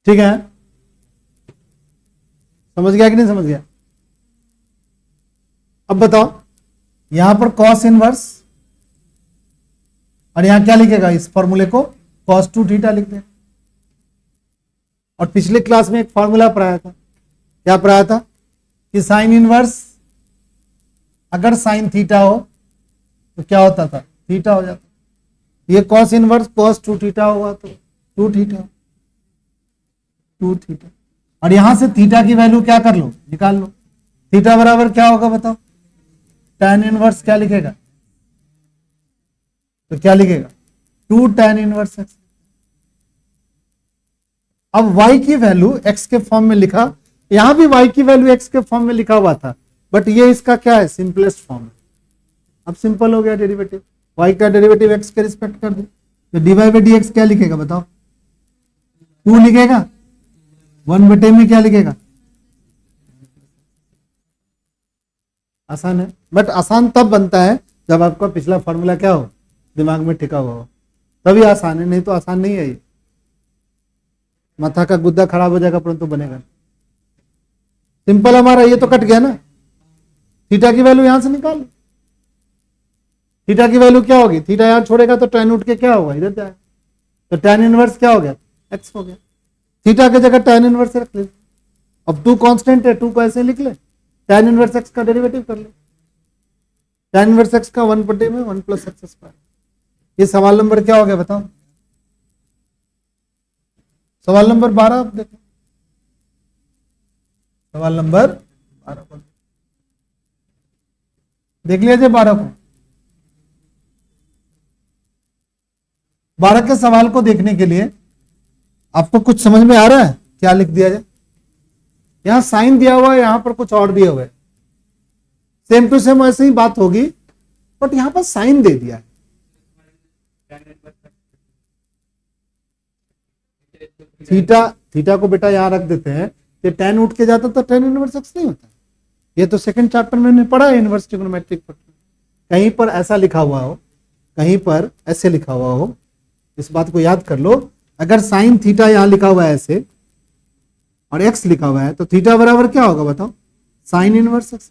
ठीक है, समझ गया कि नहीं समझ गया? अब बताओ, यहां पर कॉस इनवर्स और यहां क्या लिखेगा, इस फॉर्मूले को cos 2 थीटा लिख दे। और पिछले क्लास में एक फॉर्मूला पढ़ाया था, क्या पढ़ाया था कि साइन इनवर्स अगर साइन थीटा हो तो क्या होता था, थीटा हो जाता। ये कॉस इनवर्स cos 2 थीटा होगा तो 2 थीटा, 2 थीटा। और यहां से थीटा की वैल्यू क्या कर लो, निकाल लो। थीटा बराबर क्या होगा बताओ, tan इनवर्स क्या लिखेगा, तो क्या लिखेगा 2 tan इनवर्स x। अब y की वैल्यू x के फॉर्म में लिखा, यहां भी y की वैल्यू x के फॉर्म में लिखा हुआ था, बट ये इसका क्या है, सिंपलेस्ट फॉर्म है। अब सिंपल हो गया डेरिवेटिव, y का डेरिवेटिव x के रिस्पेक्ट कर दो, तो dy बाई dx क्या लिखेगा बताओ, 2 लिखेगा, 1 बटे में क्या लिखेगा। आसान है, बट आसान तब बनता है जब आपका पिछला फॉर्मूला क्या हो, दिमाग में टिका हुआ हो, तभी आसान है, नहीं तो आसान नहीं है। ये माथा का गुद्दा खराब हो जाएगा परंतु बनेगा। सिंपल हमारा ये तो कट गया ना, थीटा की वैल्यू यहां से निकाल, थीटा की वैल्यू क्या होगी, थीटा यहां छोड़ेगा तो tan उठ के क्या होगा, इधर जाएगा, तो tan इनवर्स क्या हो गया, x हो गया। थीटा की जगह tan इनवर्स रख ले। अब 2 कांस्टेंट है, 2 को ऐसे लिख ले, tan इनवर्स x का डेरिवेटिव कर ले, tan इनवर्स x का 1 बटे में 1 प्लस एक्स स्क्वायर। ये सवाल नंबर क्या हो गया बताओ, सवाल नंबर 12। आप देखो सवाल नंबर 12 को देख लीजिए, 12 को, 12 के सवाल को देखने के लिए आपको कुछ समझ में आ रहा है, क्या लिख दिया जाए। यहां साइन दिया हुआ है, यहां पर कुछ और दिया हुआ है, सेम टू सेम ऐसे ही बात होगी, बट यहां पर साइन दे दिया है। थीटा को बेटा यहां रख देते हैं, ये tan उठ के जाता तो tan इनवर्स x नहीं होता। ये तो सेकंड चैप्टर में पढ़ा है इनवर्स ट्रिग्नोमेट्रिक। कहीं पर ऐसा लिखा हुआ हो, कहीं पर ऐसे लिखा हुआ हो, इस बात को याद कर लो। अगर साइन थीटा यहां लिखा हुआ है ऐसे और x लिखा हुआ है, तो थीटा बराबर क्या होगा बताओ, साइन इनवर्स x,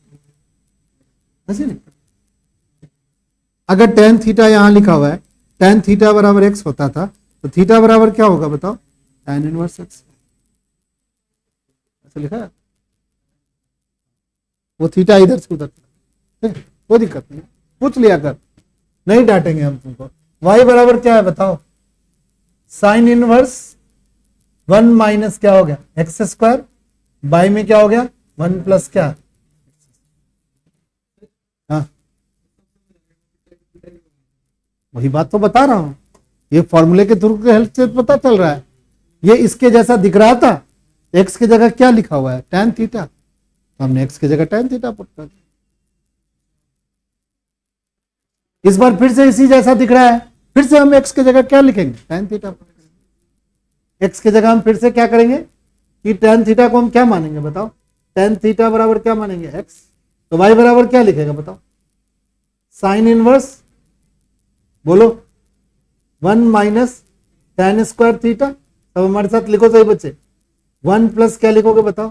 ऐसे नहीं। अगर tan थीटा यहां लिखा हुआ है, tan थीटा बराबर x होता था, तो थीटा बराबर क्या होगा बताओ, tan इनवर्स x। ऐसे लिखा है, वो थीटा इधर से उधर, कोई दिक्कत नहीं, पूछ लिया कर, नहीं डांटेंगे हम तुमको। y बराबर क्या है बताओ, साइन इनवर्स 1 माइनस क्या हो गया एक्स स्क्वायर, बाई में क्या हो गया 1 प्लस क्या, हाँ वही बात तो बता रहा हूं, ये फॉर्मूले के थ्रू के हेल्प से पता चल रहा है। ये इसके जैसा दिख रहा था, x की जगह क्या लिखा हुआ है tan थीटा, तो हमने x की जगह tan थीटा पुट कर दिया। इस बार फिर से इसी जैसा दिख रहा है, फिर से हम x की जगह क्या लिखेंगे tan थीटा। x की जगह हम फिर से क्या करेंगे कि tan थीटा को हम क्या मानेंगे बताओ, tan थीटा बराबर क्या मानेंगे x, तो y बराबर क्या लिखेगा बताओ, साइन इनवर्स बोलो 1 माइनस tan स्क्वायर थीटा। अब हमारे साथ लिखो सही बच्चे, 1 प्लस क्या लिखोगे बताओ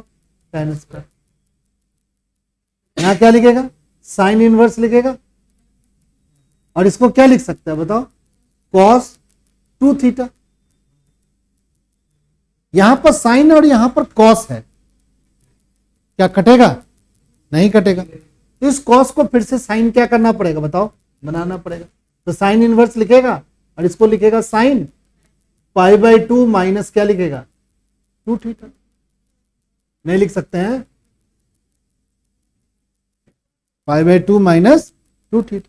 tan स्क्वायर, यहां क्या लिखेगा साइन इनवर्स लिखेगा, और इसको क्या लिख सकते हैं बताओ cos 2 थीटा। यहां पर साइन और यहां पर cos है, क्या कटेगा, नहीं कटेगा। तो इस cos को फिर से साइन क्या करना पड़ेगा बताओ, बनाना पड़ेगा। तो साइन इनवर्स लिखेगा और इसको लिखेगा साइन पाई बाई 2 माइनस क्या लिखेगा 2 थीटा, नहीं लिख सकते हैं पाई बाई 2 माइनस 2 थीटा।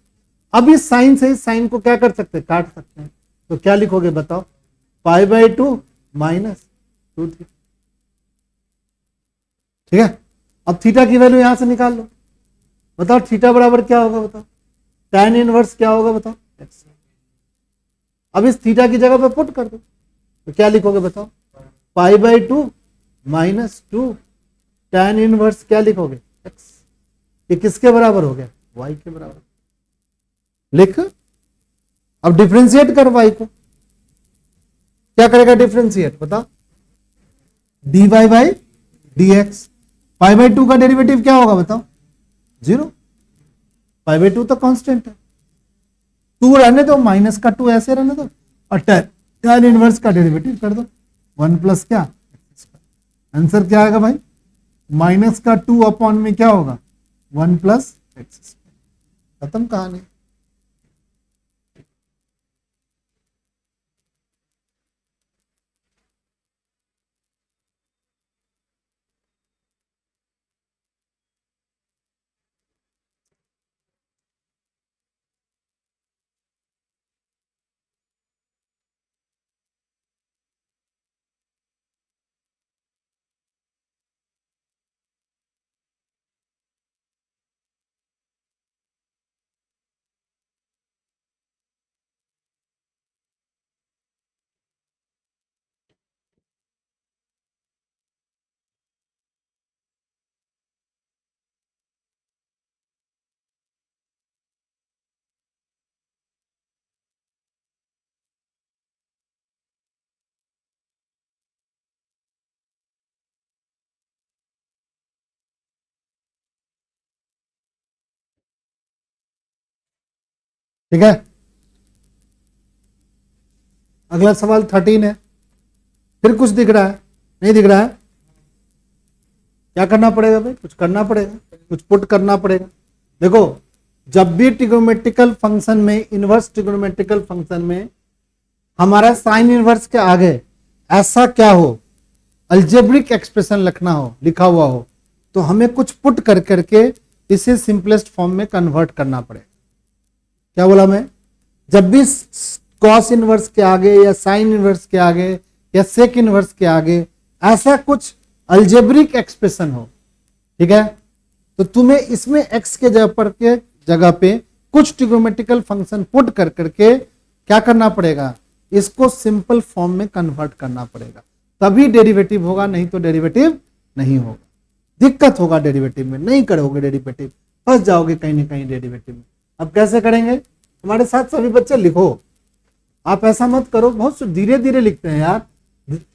अब इस साइन से इस साइन को क्या कर सकते हैं, काट सकते हैं, तो क्या लिखोगे बताओ पाई बाई 2 माइनस 2 थीटा। ठीक है, अब थीटा की वैल्यू यहां से निकाल लो, बताओ थीटा बराबर क्या होगा बताओ, tan इनवर्स क्या होगा बताओ x। अब इस थीटा की जगह पे पुट कर दो, तो क्या लिखोगे बताओ pi by 2 minus 2 tan inverse क्या लिखोगे x। ये किसके बराबर हो गया, y के बराबर। लिख, अब डिफरेंशिएट कर y को, क्या करेगा डिफरेंशिएट बताओ, dy by dx। Pi by 2 का डेरिवेटिव क्या होगा बताओ? 0। पाई बाई 2 तो कांस्टेंट है। 2 रहने दो, माइनस का 2 ऐसे रहने दो, और tan इनवर्स का डेरिवेटिव कर दो। 1 प्लस क्या, आंसर क्या आएगा भाई? माइनस का 2 अपॉन में क्या होगा? 1 प्लस एक्स। खत्म कहानी। ठीक है, अगला सवाल 13 है। फिर कुछ दिख रहा है? नहीं दिख रहा है? क्या करना पड़ेगा भाई? कुछ करना पड़ेगा, कुछ पुट करना पड़ेगा। देखो, जब भी ट्रिग्नोमेट्रिकल फंक्शन में, इनवर्स ट्रिग्नोमेट्रिकल फंक्शन में हमारा साइन इनवर्स के आगे ऐसा क्या हो, अल्जेब्रिक एक्सप्रेशन लिखा हुआ हो, तो हमें कुछ पुट कर करके इसे सिंपलेस्ट फॉर्म में कन्वर्ट करना पड़ेगा। क्या बोला मैं? जब भी कॉस इनवर्स के आगे या साइन इनवर्स के आगे या सेक इनवर्स के आगे ऐसा कुछ अल्जेब्रिक एक्सप्रेशन हो, ठीक है, तो तुम्हें इसमें एक्स के जगह पे कुछ ट्रिग्नोमेट्रिकल फंक्शन पुट कर करके क्या करना पड़ेगा? इसको सिंपल फॉर्म में कन्वर्ट करना पड़ेगा, तभी डेरिवेटिव होगा, नहीं तो डेरिवेटिव नहीं होगा। दिक्कत होगा डेरिवेटिव में, नहीं करोगे डेरिवेटिव, फंस जाओगे कहीं ना कहीं डेरिवेटिव में। अब कैसे करेंगे? हमारे साथ सभी बच्चे लिखो। आप ऐसा मत करो, बहुत धीरे धीरे लिखते हैं यार,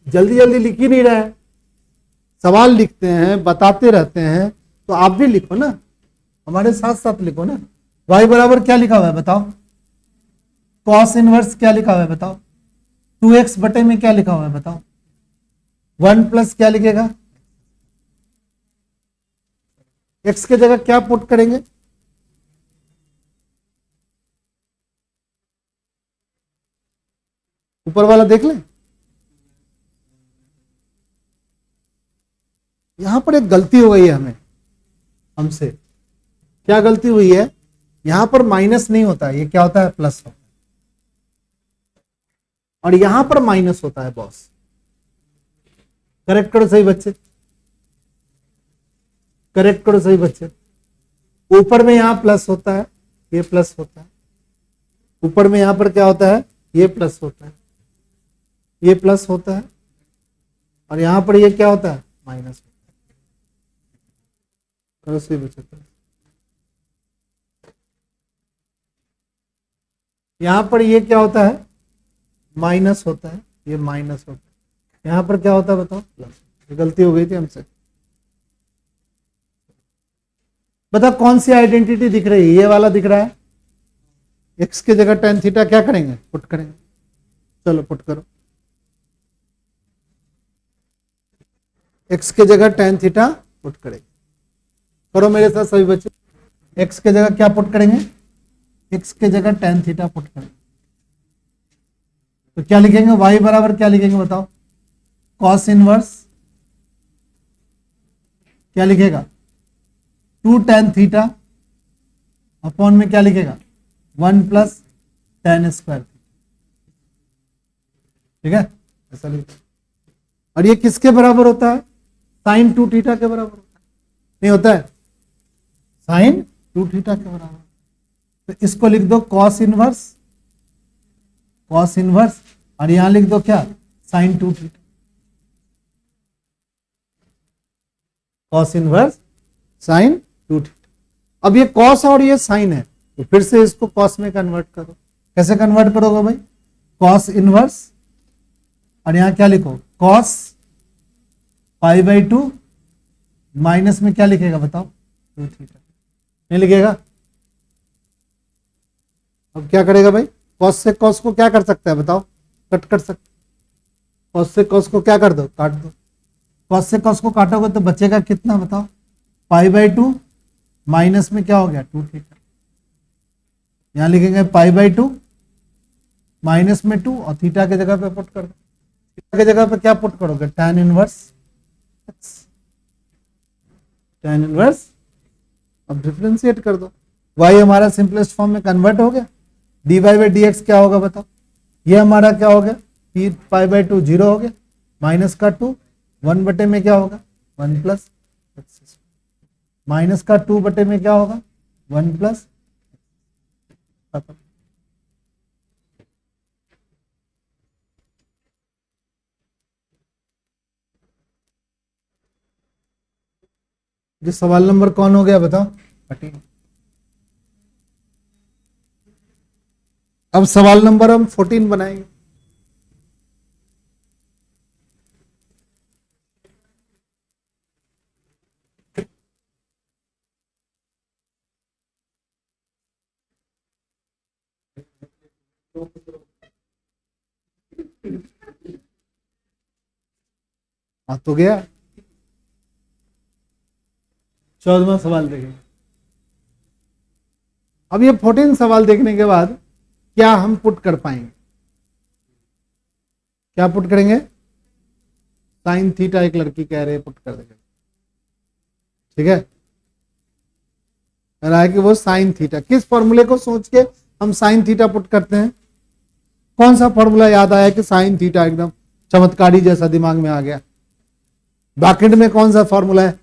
जल्दी जल्दी लिख ही नहीं रहे हैं। सवाल लिखते हैं, बताते रहते हैं, तो आप भी लिखो ना, हमारे साथ साथ लिखो ना। y बराबर क्या लिखा हुआ है बताओ? कॉस इनवर्स क्या लिखा हुआ है बताओ? 2x बटे में क्या लिखा हुआ है बताओ? 1 प्लस क्या लिखेगा? x के जगह क्या पुट करेंगे? ऊपर वाला देख लें। यहां पर एक गलती हो गई है हमसे। क्या गलती हुई है? यहां पर माइनस नहीं होता है, ये क्या होता है? प्लस होता है। और यहां पर माइनस होता है बॉस। करेक्ट करो सही बच्चे, करेक्ट करो सही बच्चे। ऊपर में यहां प्लस होता है, ये प्लस होता है। ऊपर में यहां पर क्या होता है? ये प्लस होता है, ये प्लस होता है, और यहां पर ये क्या होता है? माइनस। करो सही बच्चे। यहां पर ये क्या होता है? माइनस होता है, ये माइनस होता है। यहां पर क्या होता है बताओ? प्लस। गलती हो गई थी हमसे। बता कौन सी आइडेंटिटी दिख रही है? ये वाला दिख रहा है। एक्स की जगह tan थीटा क्या करेंगे? पुट करेंगे। चलो पुट करो। एक्स की जगह tan थीटा पुट करेंगे। करो मेरे साथ सभी बच्चे। एक्स की जगह क्या पुट करेंगे? एक्स की जगह tan थीटा पुट करेंगे। तो क्या लिखेंगे? y बराबर क्या लिखेंगे बताओ? कॉस इनवर्स क्या लिखेगा? 2 tan थीटा अपॉन में क्या लिखेगा? 1 प्लस tan स्क्वायर। ठीक है, ऐसा लिखो। और ये किसके बराबर होता है? साइन 2 थीटा के बराबर होता है। नहीं होता है? साइन 2 थीटा के बराबर। तो इसको लिख दो कॉस इनवर्स, कॉस इनवर्स, और यहां लिख दो क्या? Sine 2 theta. Cos inverse sine 2 theta. अब ये कॉस और ये साइन है, तो फिर से इसको कॉस में कन्वर्ट करो। कैसे कन्वर्ट करोगे भाई? कॉस इनवर्स, और यहां क्या लिखो? Cos pi by two minus में क्या लिखेगा बताओ, 2 थीटा, नहीं लिखेगा। अब क्या करेगा भाई, कॉस से कॉस को क्या कर सकता है बताओ, कट कर सकता, कॉस से कॉस को क्या कर दो, काट दो। कॉस से कॉस को काटोगे तो बचेगा कितना बताओ, पाई बाई टू माइनस में क्या हो गया, 2 थीटा। यहां लिखेंगे पाई बाई टू माइनस में 2 और थीटा के जगह पे पुट कर दो। थीटा के जगह पे क्या पुट करोगे, tan inverse x, tan inverse. अब डिफरेंशिएट कर दो, y हमारा सिंपलेस्ट फॉर्म में कन्वर्ट हो गया, dy बाई डी एक्स क्या होगा बताओ, ये हमारा क्या हो गया, फिर पाई बाई टू 0 हो गया, माइनस का 2 1 बटे में क्या होगा 1 प्लस एक्स, माइनस का 2 बटे में क्या होगा 1 प्लस, जो सवाल नंबर कौन हो गया बताओ, 13। अब सवाल नंबर हम 14 बनाएंगे। आ तो गया, 14वां सवाल देखेंगे। अब ये 14 सवाल देखने के बाद क्या हम पुट कर पाएंगे, क्या पुट करेंगे, साइन थीटा एक लड़की कह रहे पुट कर देंगे, ठीक है। कह रहा है कि वो साइन थीटा, किस फॉर्मूले को सोच के हम साइन थीटा पुट करते हैं, कौन सा फॉर्मूला याद आया कि साइन थीटा एकदम चमत्कारी जैसा दिमाग में आ गया, बैकेंड में कौन सा फॉर्मूला है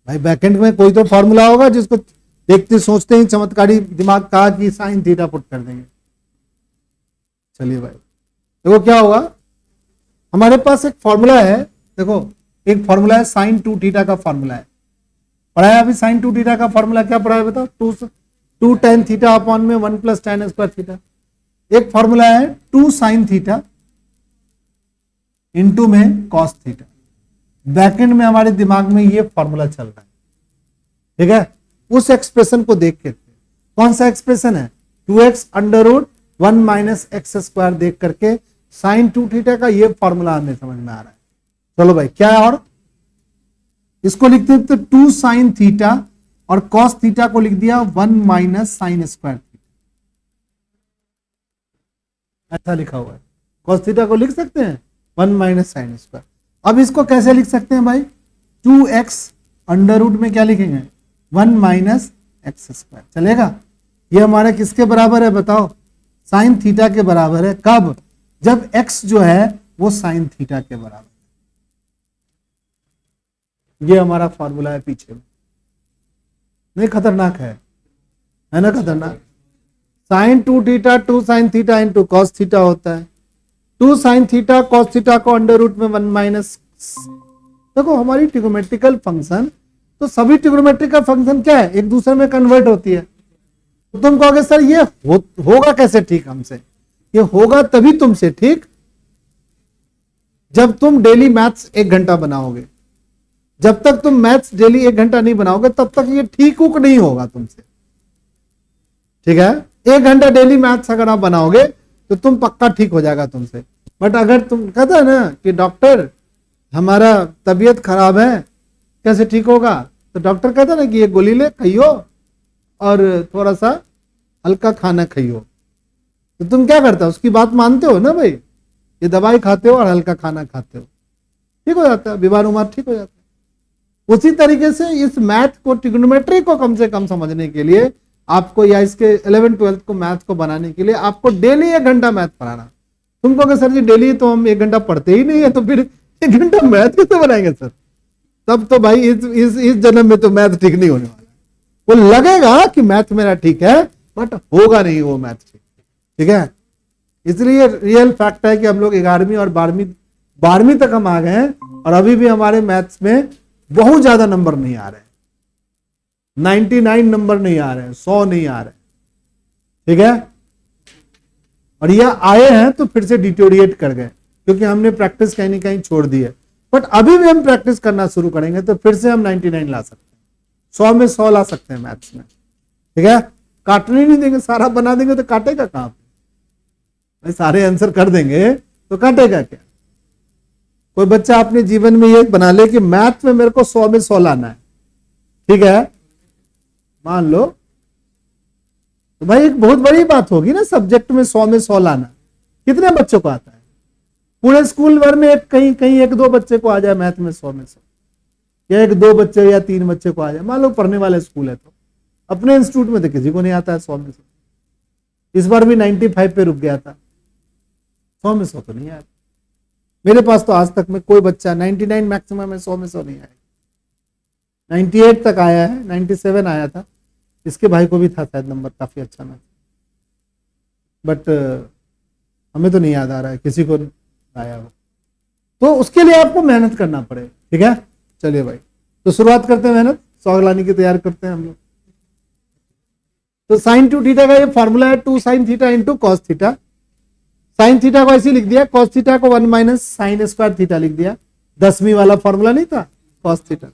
भाई, बैकेंड में कोई तो फॉर्मूला होगा जिसको देखते सोचते ही चमत्कारी दिमाग कहा कि साइन थीटा पुट कर देंगे। चलिए भाई देखो क्या होगा, हमारे पास एक फॉर्मूला है, देखो एक फॉर्मूला है साइन 2 थीटा का फॉर्मूला है, पढ़ा है अभी साइन 2 थीटा का फॉर्मूला क्या पढ़ा है बताओ, 2 tan थीटा अपॉन में 1 प्लस tan स्क्वायर थीटा। एक फॉर्मूला है 2 साइन थीटा इंटू में कॉस थीटा, बैकेंड में हमारे दिमाग में ये फॉर्मूला चल रहा है, ठीक है। उस एक्सप्रेशन को देख के, कौन सा एक्सप्रेशन है, 2x under root 1 minus x square देख करके साइन 2 थीटा का ये फॉर्मूला हमें समझ में आ रहा है। चलो भाई क्या है, और इसको लिखते हैं तो 2 साइन थीटा और कॉस थीटा को लिख दिया 1 माइनस साइन स्क्वायर थीटा, ऐसा लिखा हुआ है। कॉस थीटा को लिख सकते हैं 1 माइनस साइन स्क्वायर। अब इसको कैसे लिख सकते हैं भाई, 2x अंडर रूट में क्या लिखेंगे 1 माइनस एक्स स्क्वायर, चलेगा। ये हमारा किसके बराबर है बताओ, साइन थीटा के बराबर है, कब, जब x जो है वो साइन थीटा के बराबर। ये हमारा फॉर्मूला है पीछे में, नहीं खतरनाक है ना, खतरनाक। Sine 2 theta 2 sine theta into cos theta होता है, 2 साइन थीटा कॉस थीटा को अंडर रूट में 1 माइनस। देखो हमारी ट्रिग्नोमेट्रिकल फंक्शन, तो सभी ट्रिग्नोमेट्रिकल फंक्शन क्या है, एक दूसरे में कन्वर्ट होती है। तो तुम कहोगे सर ये होगा कैसे ठीक हमसे, ये होगा तभी तुमसे ठीक जब तुम डेली मैथ्स 1 घंटा बनाओगे। जब तक तुम मैथ्स डेली 1 घंटा नहीं बनाओगे तब तक ये ठीक उक नहीं होगा तुमसे, ठीक है। 1 घंटा डेली मैथ्स अगर आप बनाओगे तो तुम पक्का ठीक हो जाएगा तुमसे। बट अगर तुम कहते हैं ना कि डॉक्टर हमारा तबीयत खराब है कैसे ठीक होगा, तो डॉक्टर कहता है ना कि ये गोली ले खाइयो और थोड़ा सा हल्का खाना खाइयो, तो तुम क्या करते हो, उसकी बात मानते हो ना भाई, ये दवाई खाते हो और हल्का खाना खाते हो, ठीक हो जाता है, बीमार उमार ठीक हो जाता है। उसी तरीके से इस मैथ को, ट्रिग्नोमेट्री को कम से कम समझने के लिए आपको, या इसके 11th-12th को मैथ को बनाने के लिए आपको डेली 1 घंटा मैथ पढ़ाना। तुम कहोगे सर जी डेली तो हम 1 घंटा पढ़ते ही नहीं है, तो फिर 1 घंटा मैथ कैसे बनाएंगे सर, तब तो भाई इस जन्म में तो मैथ ठीक नहीं होने वाला। वो लगेगा कि मैथ मेरा ठीक है बट होगा नहीं वो मैथ ठीक है। इसलिए रियल फैक्ट है कि हम लोग 11वीं और 12वीं तक हम आ गए हैं और अभी भी हमारे मैथ्स में बहुत ज्यादा नंबर नहीं आ रहे, 99 नंबर नहीं आ रहे हैं, 100 नहीं आ रहे, ठीक है। और ये आए हैं तो फिर से डिटोरिएट कर गए, क्योंकि हमने प्रैक्टिस कहीं ना कहीं छोड़ दी है। बट अभी भी हम प्रैक्टिस करना शुरू करेंगे तो फिर से हम 99 ला सकते हैं, 100 में 100 ला सकते हैं मैथ्स में। ठीक है, काटने नहीं देंगे, सारा बना देंगे तो काटेगा कहां पे? सारे आंसर कर देंगे तो काटेगा क्या? कोई बच्चा अपने जीवन में ये बना ले कि मैथ में मेरे को 100 में 100 लाना है, ठीक है, मान लो, तो भाई एक बहुत बड़ी बात होगी ना सब्जेक्ट में 100 में 100 लाना। कितने बच्चों को आता है? पूरे स्कूल भर में कहीं कहीं 1-2 बच्चे को आ जाए मैथ में 100 में 100, या 1-2 बच्चे या 3 बच्चे को आ जाए, मान लो पढ़ने वाले स्कूल है तो। अपने इंस्टीट्यूट में तो किसी को नहीं आता है 100 में 100। इस बार भी 95 पे रुक गया था, 100 में 100 तो नहीं आया मेरे पास। तो आज तक में कोई बच्चा 99 मैक्सिमम है, 100 में 100 नहीं आया। 98 तक आया है, 97 आया था, इसके भाई को भी था शायद नंबर काफी अच्छा मैथ, बट हमें तो नहीं याद आ रहा है किसी को आया हो। तो उसके लिए आपको मेहनत करना पड़े, ठीक है। चलिए भाई, तो शुरुआत करते हैं, मेहनत 100 लाने की तैयार करते हैं हम लोग। तो साइन 2 थीटा का ये फॉर्मूला है 2 sine theta into cos theta. Sine theta को ऐसे लिख दिया, कॉस थीटा को 1 माइनस साइन स्क्वायर थीटा लिख दिया। 10वीं वाला फॉर्मूला नहीं था कॉस थीटा।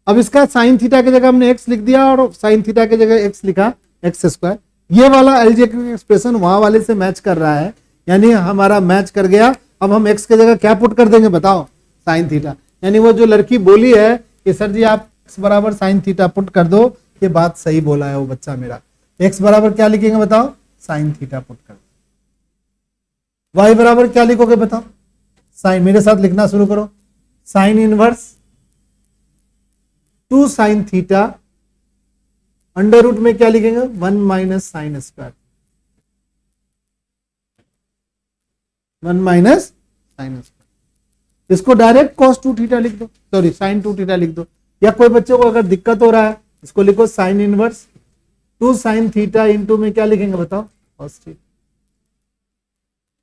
अब इसका साइन थीटा की जगह हमने एक्स लिख दिया और साइन थीटा की जगह एक्स लिखा, एक्स स्क्वायर। ये वाला अलजेब्रिक एक्सप्रेशन वहां वाले से मैच कर रहा है, यानी हमारा मैच कर गया। अब हम एक्स की जगह क्या पुट कर देंगे बताओ? Sine theta. यानी वो जो लड़की बोली है कि सर जी आप एक्स बराबर साइन थीटा पुट कर दो, ये बात सही बोला है वो बच्चा मेरा। एक्स बराबर क्या लिखेंगे बताओ? साइन थीटा पुट कर दो। वाई बराबर क्या लिखोगे बताओ? साइन, मेरे साथ लिखना शुरू करो, sine inverse 2 sine theta under root में क्या लिखेंगे? 1 minus sine square, 1 minus sine square. इसको डायरेक्ट कॉस 2 थीटा लिख दो, सॉरी साइन 2 थीटा लिख दो। या कोई बच्चे को अगर दिक्कत हो रहा है, इसको लिखो sign inverse 2 sine theta into में क्या लिखेंगे बताओ? Cos theta.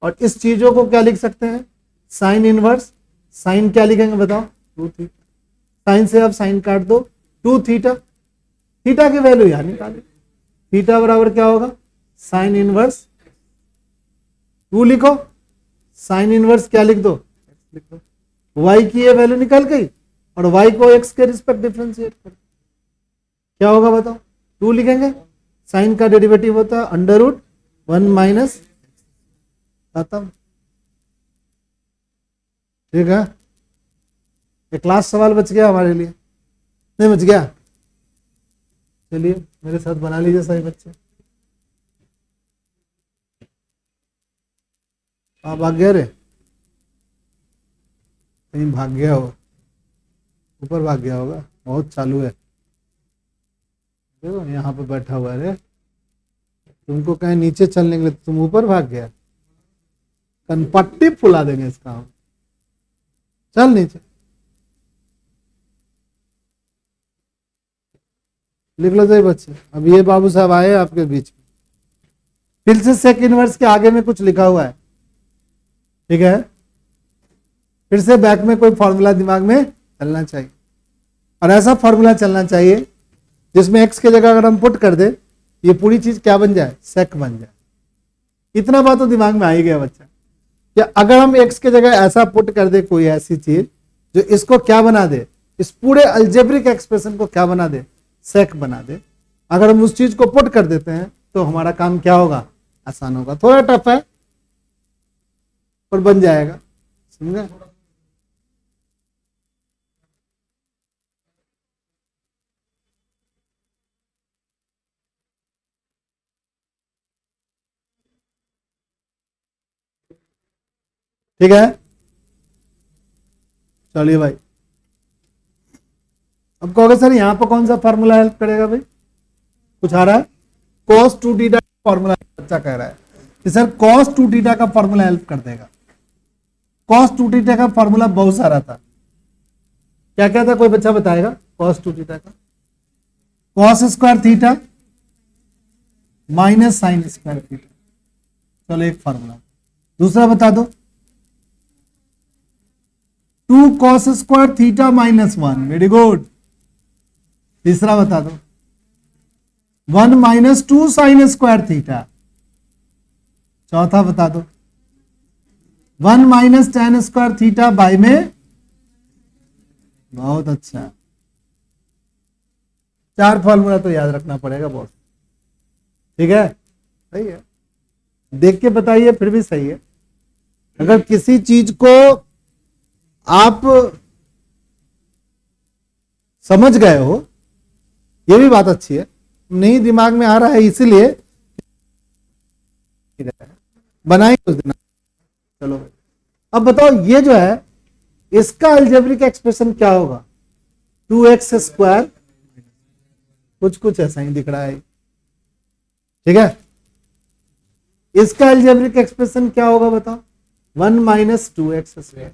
और इस चीजों को क्या लिख सकते हैं? साइन इनवर्स, साइन क्या लिखेंगे बताओ? 2 थीटा। साइन से अब साइन काट दो, 2 थीटा, थीटा की वैल्यू यहां निकालो। थीटा बराबर क्या होगा? साइन इनवर्स 2 लिखो, साइन इनवर्स क्या लिख दो? एक्स लिख दो। वाई की ये वैल्यू निकल गई और वाई को एक्स के रिस्पेक्ट डिफरेंशिएट करो, क्या होगा बताओ? 2 लिखेंगे, साइन का डेरिवेटिव होता है अंडर रूट 1 माइनस, खत्म। ठीक है, एक लास्ट सवाल बच गया हमारे लिए, नहीं बच गया? चलिए मेरे साथ बना लीजिए सही बच्चे। आप भाग गया रे, कहीं भाग गया हो, ऊपर भाग गया होगा, बहुत चालू है। देखो यहाँ पे बैठा हुआ है रे, तुमको कहीं नीचे चलने के लिए तुम ऊपर भाग गया। कनपट्टी फुला देंगे इसका हम, चल नीचे लिख लो सही बच्चे। अब ये बाबू साहब आए आपके बीच में, फिर से सेक इनवर्स के आगे में कुछ लिखा हुआ है, ठीक है। फिर से बैक में कोई फॉर्मूला दिमाग में चलना चाहिए, और ऐसा फॉर्मूला चलना चाहिए जिसमें एक्स की जगह अगर हम पुट कर दे, ये पूरी चीज क्या बन जाए? सेक बन जाए। इतना बात तो दिमाग में आ ही गया बच्चा। या अगर हम एक्स की जगह ऐसा पुट कर दे कोई ऐसी चीज जो इसको क्या बना दे, इस पूरे अलजेब्रिक एक्सप्रेशन को क्या बना दे? सेक बना दे। अगर हम उस चीज को पुट कर देते हैं तो हमारा काम क्या होगा? आसान होगा। थोड़ा टफ है पर बन जाएगा, समझे? ठीक है, चलिए भाई। अब कहोगे सर यहाँ पर कौन सा फॉर्मूला हेल्प करेगा? भाई कुछ आ रहा है? cos 2 थीटा का फॉर्मूला बच्चा कह रहा है कि सर cos 2 थीटा का फॉर्मूला हेल्प कर देगा। cos 2 थीटा का फॉर्मूला बहुत सारा था, क्या क्या था? कोई बच्चा बताएगा? cos 2 थीटा का cos square theta minus sine square theta, चलो एक फॉर्मूला। दूसरा बता दो, 2 cos square theta minus 1, very good. तीसरा बता दो, 1 माइनस 2 साइन स्क्वायर थीटा। चौथा बता दो, 1 minus tan square theta by में, बहुत अच्छा, 4 फॉर्मूला तो याद रखना पड़ेगा बहुत, ठीक है, सही है, देख के बताइए फिर भी सही है। अगर किसी चीज को आप समझ गए हो, ये भी बात अच्छी है, नहीं दिमाग में आ रहा है इसीलिए बनाई उस दिन। चलो अब बताओ ये जो है इसका अलजेब्रिक एक्सप्रेशन क्या होगा, 2x स्क्वायर, कुछ ऐसा ही दिख रहा है, ठीक है। इसका अलजेब्रिक एक्सप्रेशन क्या होगा बताओ, 1 माइनस 2x स्क्वायर।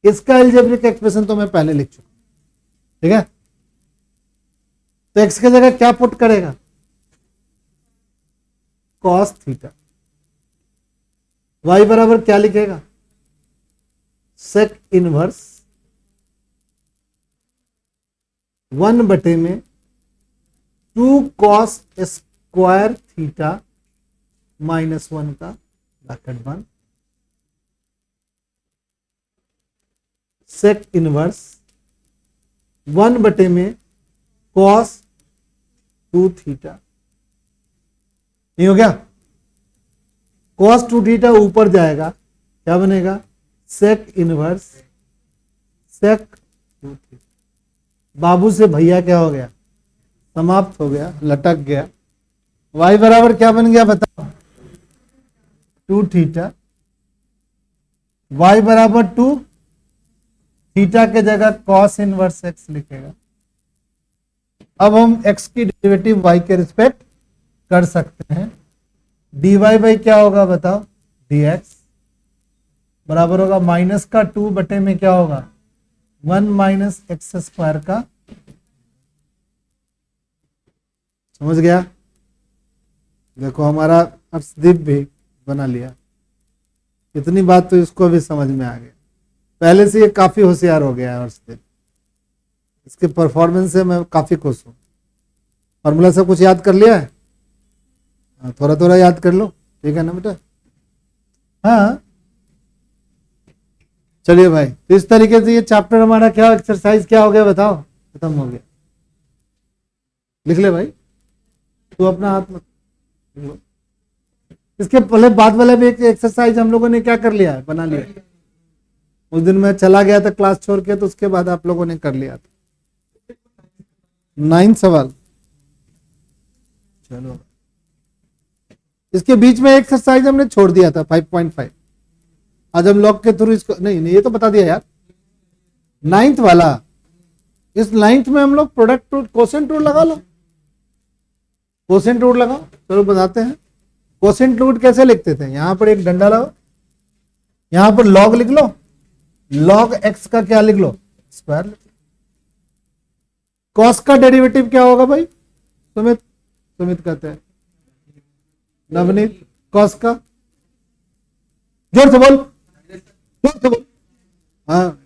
इसका अलजेब्रिक एक्सप्रेशन तो मैं पहले लिख चुका, ठीक है। तो x की जगह क्या पुट करेगा, cos थीटा। y बराबर क्या लिखेगा, सेक इनवर्स 1 बटे में 2 cos स्क्वायर थीटा माइनस 1 का ब्रैकेट बंद, सेक इनवर्स 1 बटे में cos 2 थीटा, नहीं हो गया, cos 2 थीटा ऊपर जाएगा, क्या बनेगा, सेक इनवर्स सेक 2 थीटा। बाबू से भैया क्या हो गया, समाप्त हो गया, लटक गया। y बराबर क्या बन गया बताओ, 2 थीटा, y बराबर 2, थीटा के जगह cos इनवर्स x लिखेगा। अब हम x की डेरिवेटिव y के रिस्पेक्ट कर सकते हैं, dy बाई क्या होगा बताओ, dx बराबर होगा माइनस का 2 बटे में क्या होगा, 1 माइनस एक्स स्क्वायर का, समझ गया। देखो हमारा अर्शदीप भी बना लिया, इतनी बात तो इसको भी समझ में आ गया, पहले से ये काफी होशियार हो गया है अर्शदीप, इसके परफॉर्मेंस से मैं काफी खुश हूँ। फॉर्मूला सब कुछ याद कर लिया है, थोड़ा थोड़ा याद कर लो, ठीक है ना बेटा। हाँ चलिए भाई, तो इस तरीके से ये चैप्टर हमारा क्या एक्सरसाइज क्या हो गया बताओ, खत्म हो गया। लिख ले भाई, तू अपना हाथ मत, इसके पहले बाद वाला भी एक एक्सरसाइज हम लोगों ने क्या कर लिया है, बना लिया। उस दिन मैं चला गया था क्लास छोड़ के, तो उसके बाद आप लोगों ने कर लिया था। 9 सवाल, चलो इसके बीच में एक्सरसाइज हमने छोड़ दिया था 5.5, आज हम लॉग के थ्रू इसको नहीं ये तो बता दिया यार। 9th वाला, इस 9th में हम लोग प्रोडक्ट रूल कोसेंट रूल लगा लो, कोसेंट रूल लगाओ, चलो बताते हैं। कोसेंट रूल कैसे लिखते थे, यहां पर एक डंडा लगाओ, यहां पर लॉग लिख लो, लॉग एक्स का क्या लिख लो, स्क्वायर। कॉस का डेरिवेटिव क्या होगा भाई, सुमित, सुमित कहते हैं, नवनीत, कॉस का जोर से बोल, जोर से बोल, हाँ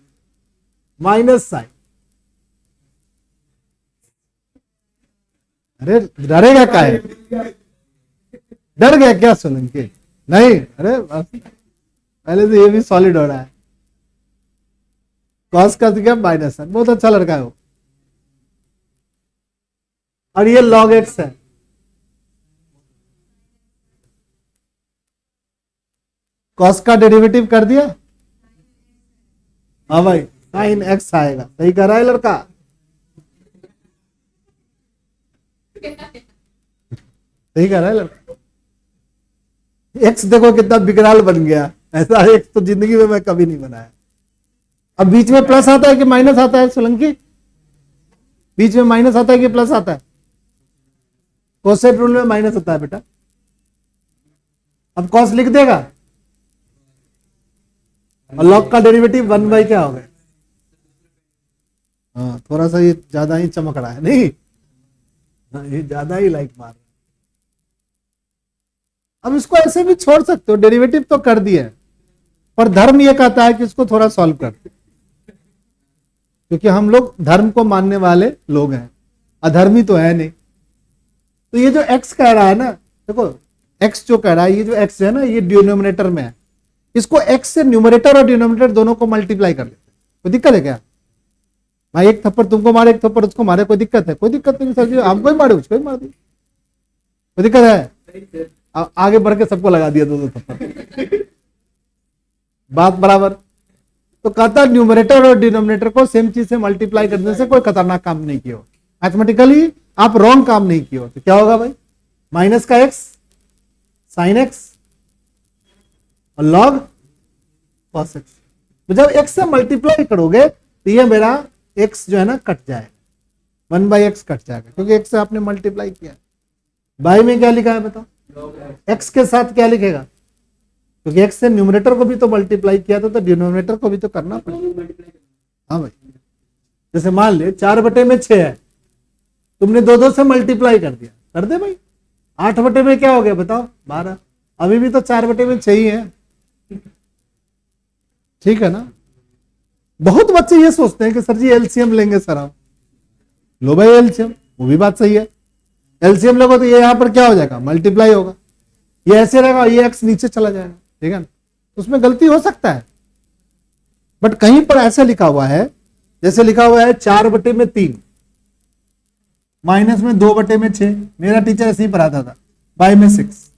माइनस साइन। अरे डरेगा क्या है, डर गया क्या सोलंकी, नहीं अरे पहले तो ये भी सॉलिड हो रहा है। कॉस का क्या माइनस साइन, बहुत अच्छा लड़का है वो, और ये लॉग एक्स है, कॉस का डेरिवेटिव कर दिया, हाँ भाई साइन एक्स आएगा, सही कर रहा है लड़का, सही कर रहा है लड़का। एक्स देखो कितना बिगड़ाल बन गया, ऐसा एक्स तो जिंदगी में मैं कभी नहीं बनाया। अब बीच में प्लस आता है कि माइनस आता है सोलंकी, बीच में माइनस आता है कि प्लस आता है, कोसेट रूल में माइनस होता है बेटा। अब कॉस लिख देगा, और लॉग का डेरिवेटिव 1 बाई क्या हो गया, हाँ थोड़ा सा ये ज्यादा ही चमक रहा है, नहीं हाँ, ये ज्यादा ही लाइक मार रहा है। अब इसको ऐसे भी छोड़ सकते हो, डेरिवेटिव तो कर दिया है, पर धर्म ये कहता है कि इसको थोड़ा सॉल्व कर, क्योंकि हम लोग धर्म को मानने वाले लोग हैं, अधर्मी तो है नहीं। तो ये जो एक्स कह रहा है ना, देखो एक्स जो कह रहा है, ये जो एक्स है ना, ये डिनोमिनेटर में है, इसको एक्स से न्यूमरेटर और डिनोमिनेटर दोनों को मल्टीप्लाई कर लेते हैं। कोई दिक्कत है क्या भाई? एक थप्पड़ तुमको मारे, एक थप्पड़ उसको मारे, कोई दिक्कत है? कोई दिक्कत नहीं सर जी, हमको ही मारे उसको ही मार दी, कोई दिक्कत है? आगे बढ़ के सबको लगा दिया दो थप्पड़, बात बराबर। तो कहता न्यूमरेटर और डिनोमिनेटर को सेम चीज से मल्टीप्लाई करने से कोई खतरनाक काम नहीं किया हो, मैथमेटिकली आप रॉन्ग काम नहीं किया हो। तो क्या होगा भाई? माइनस का एक्स साइन एक्स और लॉग कॉस एक्स। तो जब एक्स से मल्टीप्लाई करोगे तो ये मेरा एक्स जो है ना कट जाएगा, 1/x कट जाएगा, क्योंकि एक्स से आपने मल्टीप्लाई किया। बाई में क्या लिखा है बताओ? एक्स के साथ क्या लिखेगा? क्योंकि एक्स से न्यूमरेटर को भी तो मल्टीप्लाई किया था, तो डिनोमिनेटर को भी तो करना पड़ेगा। हाँ भाई, जैसे मान ले 4/6 है, तुमने 2 से मल्टीप्लाई कर दिया, कर दे भाई। 8 में क्या हो गया बताओ? 12। अभी भी तो 4/6 ही है, ठीक है ना? बहुत बच्चे ये सोचते हैं कि सर जी एलसीएम लेंगे सर आप। लो भाई एलसीएम, वो भी बात सही है। एलसीएम लोगो तो ये यहां पर क्या हो जाएगा? मल्टीप्लाई होगा, ये ऐसे रहेगा, ये एक्स नीचे चला जाएगा, ठीक है ना? उसमें गलती हो सकता है, बट कहीं पर ऐसा लिखा हुआ है, जैसे लिखा हुआ है 4/3 माइनस में 2/6। मेरा टीचर ऐसे ही पढ़ाता था, बाय में 6।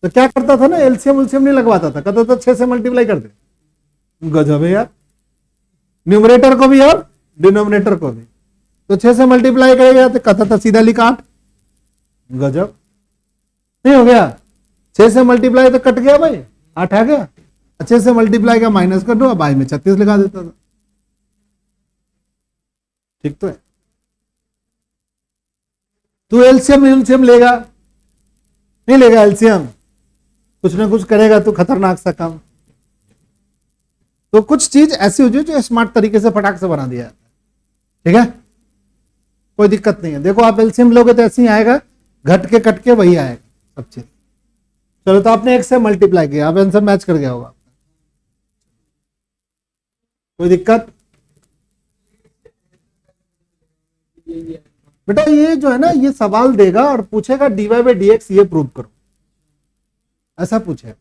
तो क्या करता था ना, एलसीएम उलसीएम नहीं लगवाता था, कहता था 6 से मल्टीप्लाई कर दे। गजब है यार, न्यूमरेटर को भी और डिनोमिनेटर को भी। तो 6 से मल्टीप्लाई करेगा तो कहता था सीधा लिखा 8। गजब नहीं हो गया? 6 से मल्टीप्लाई तो कट गया भाई, 8 आ गया। 6 से मल्टीप्लाई का माइनस कर दो, बाई में 36 लिखा देता था। ठीक तो है? तू एलसीएम लेगा? नहीं लेगा एलसीएम, कुछ ना कुछ करेगा तो खतरनाक सा काम। तो कुछ चीज ऐसी हो जो स्मार्ट तरीके से फटाक से बना दिया, ठीक है? कोई दिक्कत नहीं है। देखो आप एलसीएम लोगे तो ऐसे ही आएगा, घट के कट के वही आएगा सब चीज। चलो, तो आपने एक से मल्टीप्लाई किया, आप आंसर मैच कर गया होगा। कोई दिक्कत? बेटा ये जो है ना, ये सवाल देगा और पूछेगा dy/dx ये प्रूव करो, ऐसा पूछेगा।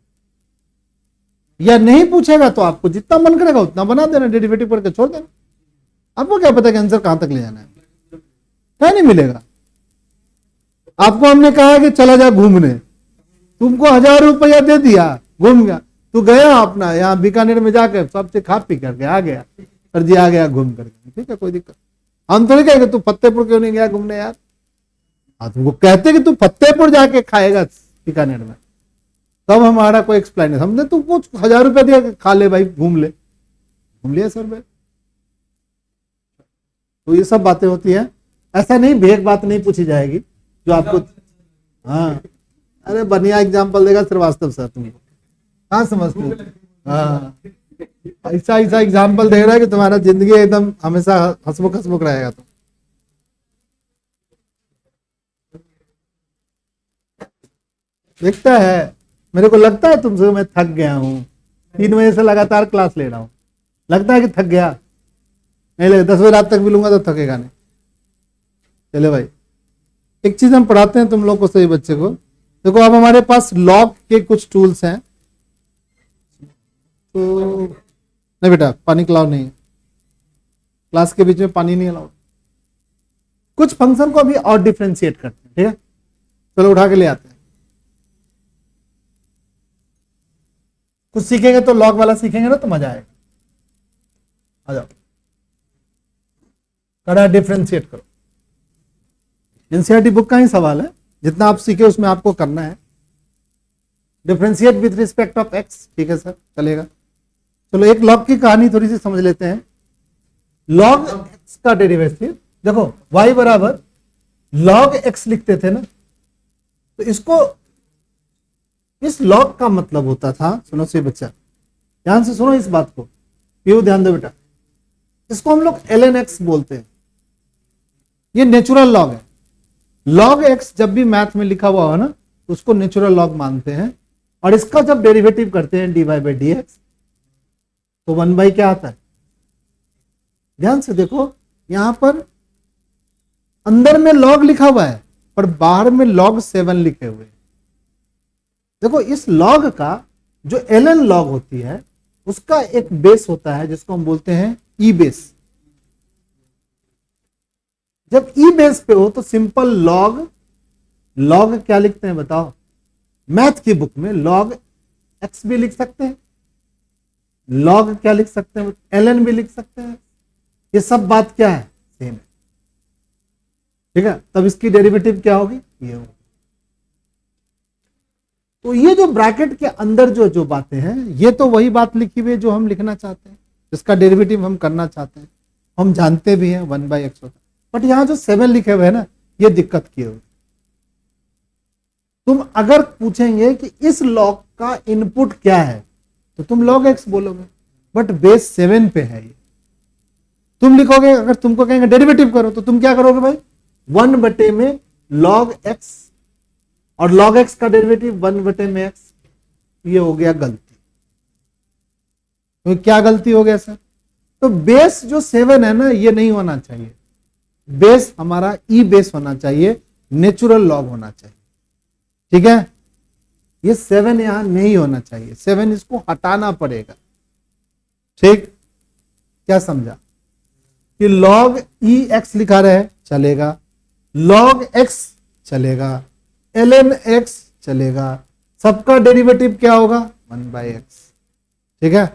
या नहीं पूछेगा तो आपको जितना मन करेगा उतना बना देना, डेरिवेटिव करके छोड़ देना। आपको क्या पता कि आंसर कहां तक ले जाना है? क्या नहीं मिलेगा आपको। हमने कहा कि चला जा घूमने, तुमको 1000 रुपया दे दिया, घूम गया, तू गया अपना यहाँ बीकानेर में जाकर सबसे खा पी करके आ गया, सर जी आ गया घूम करके, ठीक है, कोई दिक्कत। हम तो नहीं कहेंगे तू फतेहपुर क्यों नहीं गया घूमने यार। हाँ, तुमको कहते कि तू फतेहपुर जाके खाएगा बीकानेर में, तब हमारा कोई एक्सप्लेनेशन। हमने तू कुछ 1000 रुपया दिया, खा ले भाई, घूम ले, घूम लिया सर भाई। तो ये सब बातें होती है, ऐसा नहीं भेद बात नहीं पूछी जाएगी जो आपको। हाँ, अरे बढ़िया एग्जाम्पल देगा श्रीवास्तव सर, तुमको कहाँ समझते हो? हाँ, ऐसा ऐसा एग्जाम्पल दे रहा है कि तुम्हारा जिंदगी एकदम हमेशा हंसमुख हंसमुख रहेगा। तो दिखता है, मेरे को लगता है तुमसे मैं थक गया हूँ, 3 बजे से लगातार क्लास ले रहा हूँ, लगता है कि थक गया। नहीं लगे 10 बजे रात तक भी लूंगा तो थकेगा नहीं। चले भाई, एक चीज हम पढ़ाते हैं तुम लोग को, सही बच्चे को। देखो अब हमारे पास लॉग के कुछ टूल्स हैं। तो नहीं बेटा, पानी अलाउ नहीं है, क्लास के बीच में पानी नहीं अलाउड। कुछ फंक्शन को अभी और डिफरेंशिएट करते हैं, ठीक है? चलो उठा के ले आते हैं। कुछ सीखेंगे तो लॉग वाला सीखेंगे ना, तो मजा आएगा। आ जाओ, कड़ा डिफरेंशिएट करो। एनसीईआरटी बुक का ही सवाल है, जितना आप सीखे उसमें आपको करना है। Differentiate with respect of x, ठीक है सर, चलेगा। चलो एक लॉग की कहानी थोड़ी सी समझ लेते हैं। लॉग एक्स का डेरिवेटिव, देखो y बराबर लॉग एक्स लिखते थे ना, तो इसको, इस लॉग का मतलब होता था, सुनो से बच्चा ध्यान से सुनो इस बात को, पीयू ध्यान दो बेटा, इसको हम लोग ln x बोलते हैं। ये नेचुरल लॉग है। लॉग एक्स जब भी मैथ में लिखा हुआ हो ना, तो उसको नेचुरल लॉग मानते हैं। और इसका जब डेरिवेटिव करते हैं dy/dx, तो 1 क्या आता है? ध्यान से देखो, यहां पर अंदर में लॉग लिखा हुआ है, पर बाहर में log 7 लिखे हुए हैं। देखो इस लॉग का जो ln लॉग होती है उसका एक बेस होता है जिसको हम बोलते हैं ई बेस। जब ई बेस पे हो तो सिंपल लॉग, लॉग क्या लिखते हैं बताओ, मैथ की बुक में लॉग एक्स भी लिख सकते हैं, लॉग क्या लिख सकते हैं, ln भी लिख सकते हैं। ये सब बात क्या है, सेम है। ठीक है, तब इसकी डेरिवेटिव क्या होगी, ये होगी। तो ये जो ब्रैकेट के अंदर जो बातें हैं ये तो वही बात लिखी हुई है जो हम लिखना चाहते हैं, जिसका डेरिवेटिव हम करना चाहते हैं, हम जानते भी हैं 1/x होता है। बट यहां जो 7 लिखे हुए है ना, ये दिक्कत की होगी। तुम अगर पूछेंगे कि इस लॉग का इनपुट क्या है तो तुम log x बोलोगे, बट बेस 7 पे है ये। तुम लिखोगे, अगर तुमको कहेंगे डेरिवेटिव करो तो तुम क्या करोगे भाई, 1/में log x, और log x का डेरिवेटिव 1/में x। ये हो गया गलती। तो क्या गलती हो गया सर, तो बेस जो 7 है ना ये नहीं होना चाहिए, बेस हमारा ई बेस होना चाहिए, नेचुरल लॉग होना चाहिए। ठीक है, ये 7 यहां नहीं होना चाहिए, 7 इसको हटाना पड़ेगा। ठीक, क्या समझा कि log ई एक्स लिखा रहे चलेगा, log x चलेगा, ln x चलेगा, सबका डेरिवेटिव क्या होगा 1/x। ठीक है,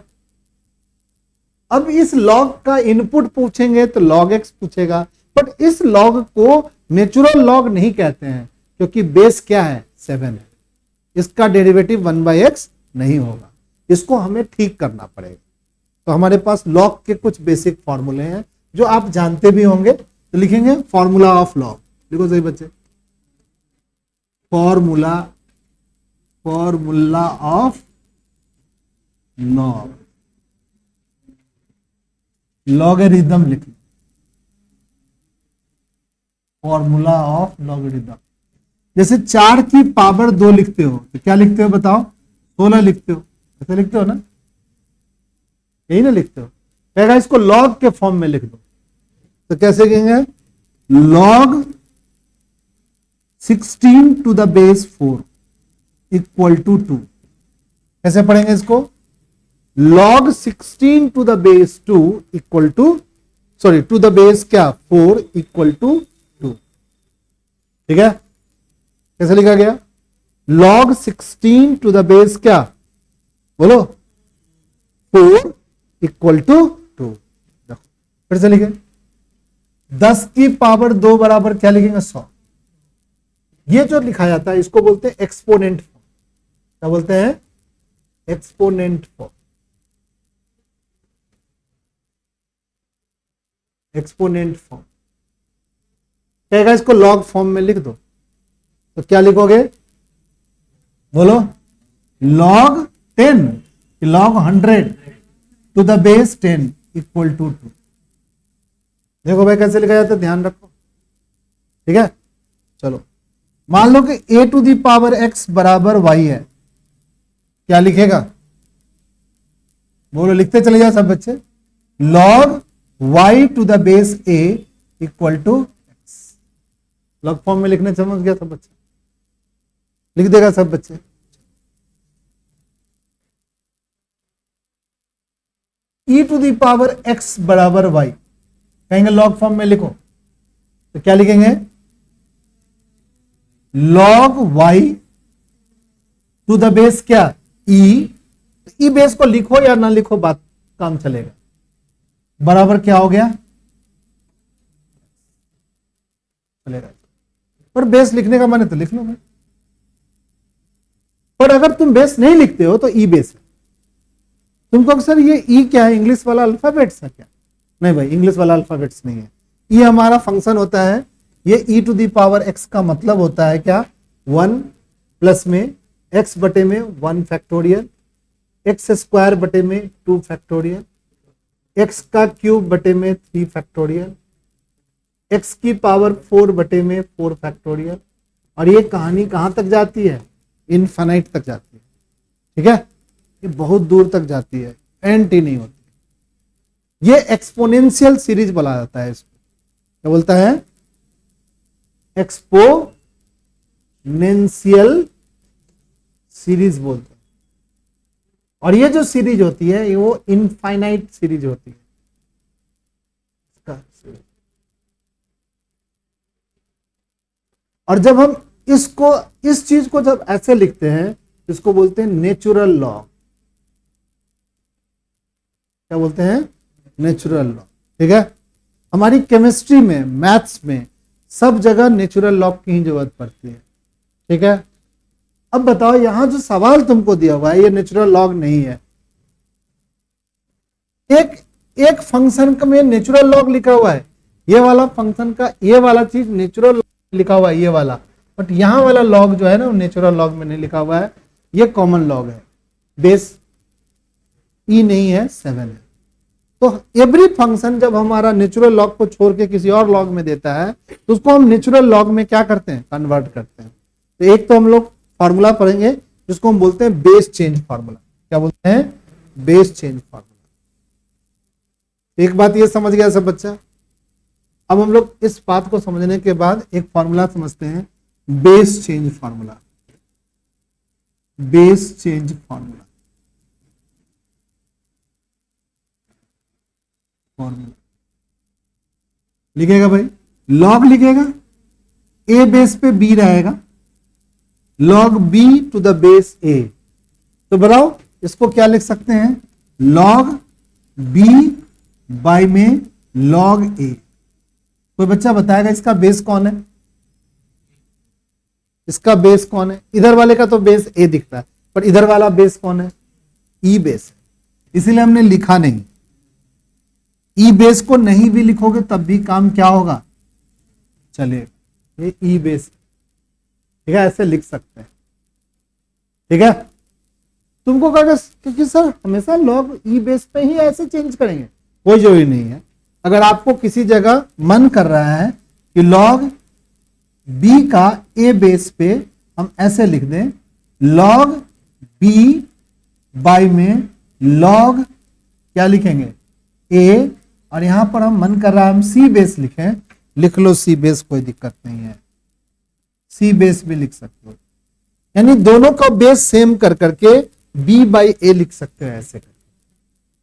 अब इस log का इनपुट पूछेंगे तो log x पूछेगा, बट इस log को नेचुरल log नहीं कहते हैं क्योंकि बेस क्या है 7 है, इसका डेरिवेटिव 1/x नहीं होगा, इसको हमें ठीक करना पड़ेगा। तो हमारे पास log के कुछ बेसिक फॉर्मूले हैं जो आप जानते भी होंगे, तो लिखेंगे फॉर्मूला ऑफ लॉग। लिखो सही बच्चे, फॉर्मूला ऑफ लॉग, लॉगरिथम लिख, फॉर्मूला ऑफ लॉगरिथम। जैसे 4 की पावर 2 लिखते हो तो क्या लिखते हो बताओ, 16 लिखते हो, ऐसे लिखते हो ना, यही ना लिखते हो। कहेगा इसको लॉग के फॉर्म में लिख दो, तो कैसे कहेंगे, log 16 to the base 4 equal to 2। कैसे पढ़ेंगे इसको, log 16 to the base 2 equal to, sorry to the base क्या 4 इक्वल टू 2। ठीक है, कैसे लिखा गया, log 16 to the base क्या, बोलो 4 इक्वल टू 2। फिर से लिखे, 10 की पावर 2 बराबर क्या लिखेंगे 100। ये जो लिखा जाता है इसको बोलते हैं एक्सपोनेंट फॉर्म। क्या बोलते हैं, एक्सपोनेंट फॉर्म, एक्सपोनेंट फॉर्म। कहेगा इसको लॉग फॉर्म में लिख दो, तो क्या लिखोगे, बोलो log 10, log 100 to the base 10 equal to 2। देखो भाई कैसे लिखा जाता है, ध्यान रखो। ठीक है, चलो मान लो कि a to the power x बराबर y है, क्या लिखेगा, बोलो, लिखते चले जाओ सब बच्चे, log y to the base a equal to x। Log form में लिखने समझ गया सब बच्चे, लिख देगा सब बच्चे। e to the power x बराबर y, कहेंगे लॉग फॉर्म में लिखो, तो क्या लिखेंगे, log y to the base क्या e बेस को लिखो या ना लिखो बात काम चलेगा, बराबर क्या हो गया, चलेगा। पर बेस लिखने का मन है तो लिख लो भाई, पर अगर तुम बेस नहीं लिखते हो तो ई बेस है। तुमको अक्सर ये ई क्या है, इंग्लिश वाला अल्फाबेट्स है क्या, नहीं भाई इंग्लिश वाला अल्फाबेट्स नहीं है, ये हमारा फंक्शन होता है। ये e to the power x का मतलब होता है क्या, 1 प्लस में x बटे में 1 फैक्टोरियल, x स्क्वायर बटे में 2 फैक्टोरियल, x का क्यूब बटे में 3 फैक्टोरियल, x की पावर 4 बटे में 4 फैक्टोरियल। और ये कहानी कहां तक जाती है, इनफाइनाइट तक जाती है। ठीक है, ये बहुत दूर तक जाती है, एंड ही नहीं होती। ये एक्सपोनेंशियल सीरीज बोला जाता है इसको, क्या बोलता है, एक्सपोनेंशियल सीरीज बोलते हैं। और ये जो सीरीज होती है वो इनफाइनाइट सीरीज होती है। और जब हम इस चीज को जब ऐसे लिखते हैं, इसको बोलते हैं नेचुरल लॉग। क्या बोलते हैं? Natural log. ठीक है, हमारी केमिस्ट्री में, मैथ्स में सब जगह नेचुरल लॉग की ही जरूरत पड़ती है। ठीक है, अब बताओ यहां जो सवाल तुमको दिया हुआ है ये नेचुरल लॉग नहीं है। एक फंक्शन में नेचुरल लॉग लिखा हुआ है, ये वाला फंक्शन का ये वाला चीज नेचुरल लिखा हुआ है ये वाला, बट यहां वाला लॉग जो है ना नेचुरल लॉग में नहीं लिखा हुआ है, ये कॉमन लॉग है, बेस ई नहीं है 7 है। तो एवरी फंक्शन जब हमारा नेचुरल लॉग को छोड़ के किसी और लॉग में देता है तो उसको हम नेचुरल लॉग में क्या करते हैं? कन्वर्ट करते हैं। तो एक तो हम लोग फॉर्मूला पढ़ेंगे जिसको हम बोलते हैं बेस चेंज फॉर्मूला। क्या बोलते हैं? Base change formula. एक बात ये समझ गया सब बच्चा। अब हम लोग इस बात को समझने के बाद एक फॉर्मूला समझते हैं, base change formula. Base change formula लिखेगा भाई, लॉग लिखेगा, ए बेस पे बी रहेगा, log B to the base A. तो बताओ इसको क्या लिख सकते हैं? लॉग बी बाय में लॉग ए। कोई बच्चा बताएगा इसका बेस कौन है? इसका बेस कौन है? इधर वाले का तो बेस ए दिखता है, पर इधर वाला बेस कौन है? ई बेस है, इसीलिए हमने लिखा नहीं। ई बेस को नहीं भी लिखोगे तब भी काम क्या होगा? चलिए ये ई बेस, ठीक है, ऐसे लिख सकते हैं। ठीक है, तुमको कहा क्योंकि सर हमेशा लॉग ई बेस पे ही ऐसे चेंज करेंगे, कोई जरूरी नहीं है। अगर आपको किसी जगह मन कर रहा है कि लॉग बी का ए बेस पे हम ऐसे लिख दें, लॉग बी बाय में लॉग क्या लिखेंगे? ए, और यहां पर हम मन कर रहा है हम सी बेस लिखें, लिख लो सी बेस, कोई दिक्कत नहीं है, सी बेस भी लिख सकते हो। यानी दोनों का बेस सेम कर करके बी बाई ए लिख सकते हैं ऐसे करके,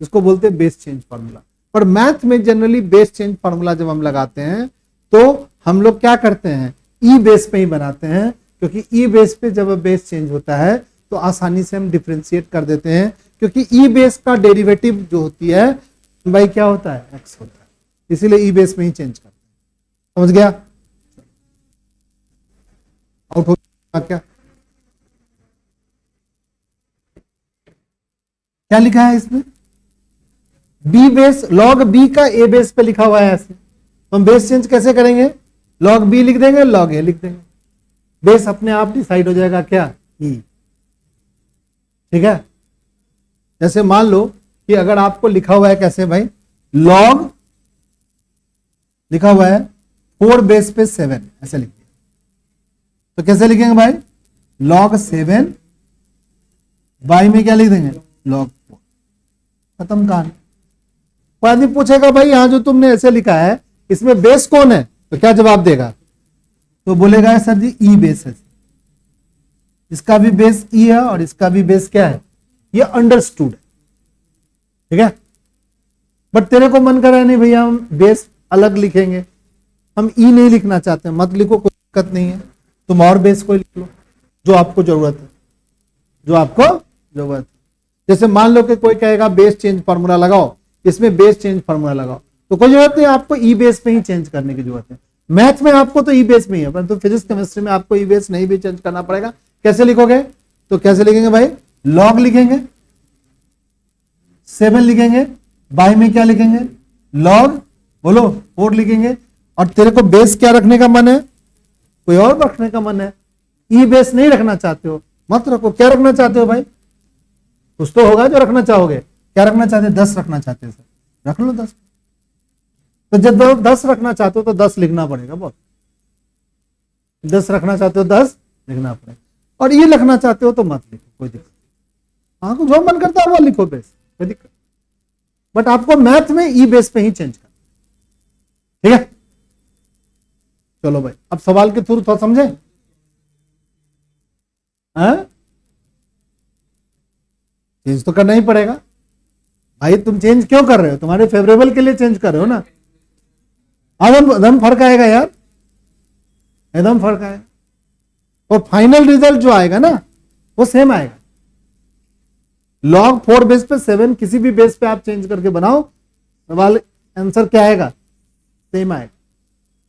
इसको बोलते हैं बेस चेंज फॉर्मूला। पर मैथ में जनरली बेस चेंज फॉर्मूला जब हम लगाते हैं तो हम लोग क्या करते हैं? ई बेस पे ही बनाते हैं, क्योंकि ई बेस पे जब बेस चेंज होता है तो आसानी से हम डिफरेंशिएट कर देते हैं, क्योंकि ई बेस का डेरिवेटिव जो होती है भाई क्या होता है? एक्स होता है, इसीलिए ई बेस में ही चेंज करते हैं। समझ गया? आउट हो क्या? क्या लिखा है इसमें? बी बेस, लॉग बी का ए बेस पे लिखा हुआ है ऐसे, तो हम बेस चेंज कैसे करेंगे? लॉग बी लिख देंगे, लॉग ए लिख देंगे, बेस अपने आप डिसाइड हो जाएगा क्या? ई। ठीक है, जैसे मान लो कि अगर आपको लिखा हुआ है कैसे भाई, लॉग लिखा हुआ है 4 बेस पे 7, ऐसे लिखिए, तो कैसे लिखेंगे भाई? लॉग 7 बाई में क्या लिख देंगे? लॉग 4। खत्म कहानी। कोई आदमी पूछेगा भाई यहां जो तुमने ऐसे लिखा है इसमें बेस कौन है, तो क्या जवाब देगा? तो बोलेगा सर जी ई बेस है, इसका भी बेस ई है और इसका भी बेस क्या है? ये अंडरस्टूड है। ठीक है, बट तेरे को मन कर रहा है नहीं भैया हम बेस अलग लिखेंगे, हम ई नहीं लिखना चाहते, मत लिखो, कोई दिक्कत नहीं है, तुम और बेस को लिख लो जो आपको जरूरत है, जो आपको जरूरत है। जैसे मान लो कि कोई कहेगा बेस चेंज फॉर्मूला लगाओ, इसमें बेस चेंज फॉर्मूला लगाओ, तो कोई जरूरत नहीं, आपको ई बेस पे ही चेंज करने की जरूरत है। मैथ में आपको तो ई बेस में ही है, परंतु फिजिक्स केमिस्ट्री में आपको ई बेस नहीं भी चेंज करना पड़ेगा। कैसे लिखोगे? तो कैसे लिखेंगे भाई? लॉग लिखेंगे, 7 लिखेंगे, बाई में क्या लिखेंगे? लॉग बोलो 4 लिखेंगे। और तेरे को बेस क्या रखने का मन है? कोई और रखने का मन है, ई बेस नहीं रखना चाहते हो, मत रखो। क्या रखना चाहते हो भाई? कुछ तो होगा जो रखना चाहोगे। क्या रखना चाहते हो? 10 रखना चाहते हो सर, रख लो 10। तो जब 10 रखना चाहते हो तो 10 लिखना पड़ेगा, बहुत 10 रखना चाहते हो 10 लिखना पड़ेगा, और ये लिखना चाहते हो तो मत लिखो, कोई दिक्कत। हाँ, जो मन करता है वो लिखो बेस, कोई दिक्कत, बट आपको मैथ में ई बेस पे ही चेंज करना। ठीक है, चलो भाई अब सवाल के थ्रू थोड़ा समझे। चेंज तो करना ही पड़ेगा भाई। तुम चेंज क्यों कर रहे हो? तुम्हारे फेवरेबल के लिए चेंज कर रहे हो ना। एकदम फर्क आएगा यार, एकदम फर्क आएगा। और फाइनल रिजल्ट जो आएगा ना वो सेम आएगा। log 4 बेस पे 7 किसी भी बेस पे आप चेंज करके बनाओ, सवाल आंसर क्या आएगा? सेम आएगा।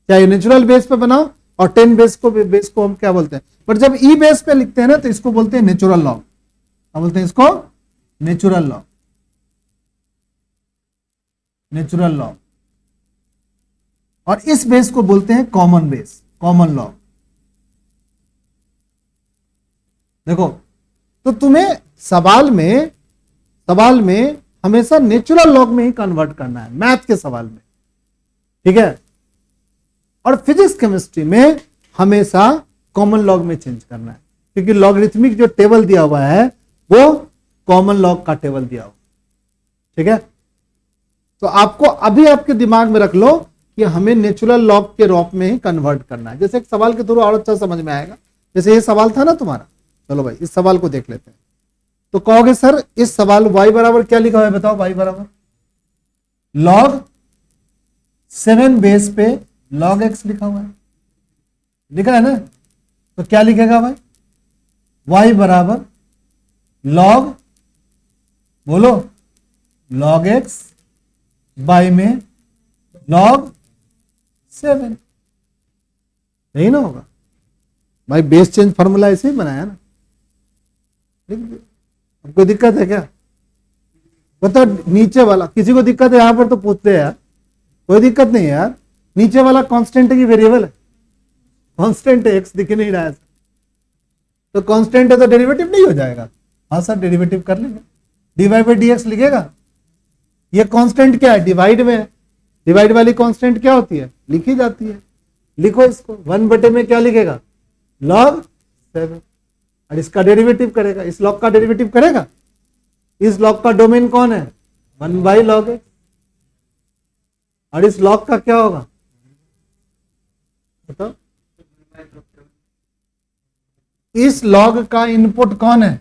चाहे नेचुरल बेस पे बनाओ और 10 बेस को हम क्या बोलते हैं, बट जब ई बेस पे लिखते हैं ना तो इसको बोलते हैं नेचुरल लॉग। क्या बोलते हैं इसको? Natural log, natural log. और इस बेस को बोलते हैं कॉमन बेस, कॉमन लॉग। देखो, तो तुम्हें सवाल में हमेशा नेचुरल लॉग में ही कन्वर्ट करना है, मैथ के सवाल में, ठीक है। और फिजिक्स केमिस्ट्री में हमेशा कॉमन लॉग में चेंज करना है, क्योंकि लॉगरिथमिक जो टेबल दिया हुआ है वो कॉमन लॉग का टेबल दिया हुआ, ठीक है। तो आपको अभी आपके दिमाग में रख लो कि हमें नेचुरल लॉग के रूप में ही कन्वर्ट करना है। जैसे एक सवाल के थ्रू और अच्छा समझ में आएगा। जैसे ये सवाल था ना तुम्हारा, चलो भाई इस सवाल को देख लेते हैं। तो कहोगे सर इस सवाल y बराबर क्या लिखा हुआ है? बताओ, y बराबर log 7 बेस पे log x लिखा हुआ है, लिखा है ना। तो क्या लिखेगा भाई? y बराबर log, बोलो, log x बाई में log 7, यही ना होगा भाई। बेस चेंज फॉर्मूला ऐसे ही बनाया ना, कोई दिक्कत है क्या? बताओ। नीचे वाला किसी को दिक्कत है यहां पर तो पूछते हैं यार, कोई दिक्कत नहीं है यार। नीचे वाला कांस्टेंट है कि वेरिएबल है? कांस्टेंट है, एक्स दिख नहीं रहा है तो कांस्टेंट है तो डेरिवेटिव नहीं हो जाएगा। हाँ सर डेरिवेटिव कर लेंगे, dy बाई डी एक्स लिखेगा। ये कांस्टेंट क्या है? डिवाइड में है। डिवाइड वाली कांस्टेंट क्या होती है? लिखी जाती है। लिखो इसको, 1 में क्या लिखेगा? log 7। और इसका डेरिवेटिव करेगा, इस लॉग का डेरिवेटिव करेगा। इस लॉग का डोमेन कौन है? 1 बाई लॉग एक्स। और इस लॉग का क्या होगा बताओ? इस लॉग का इनपुट कौन है?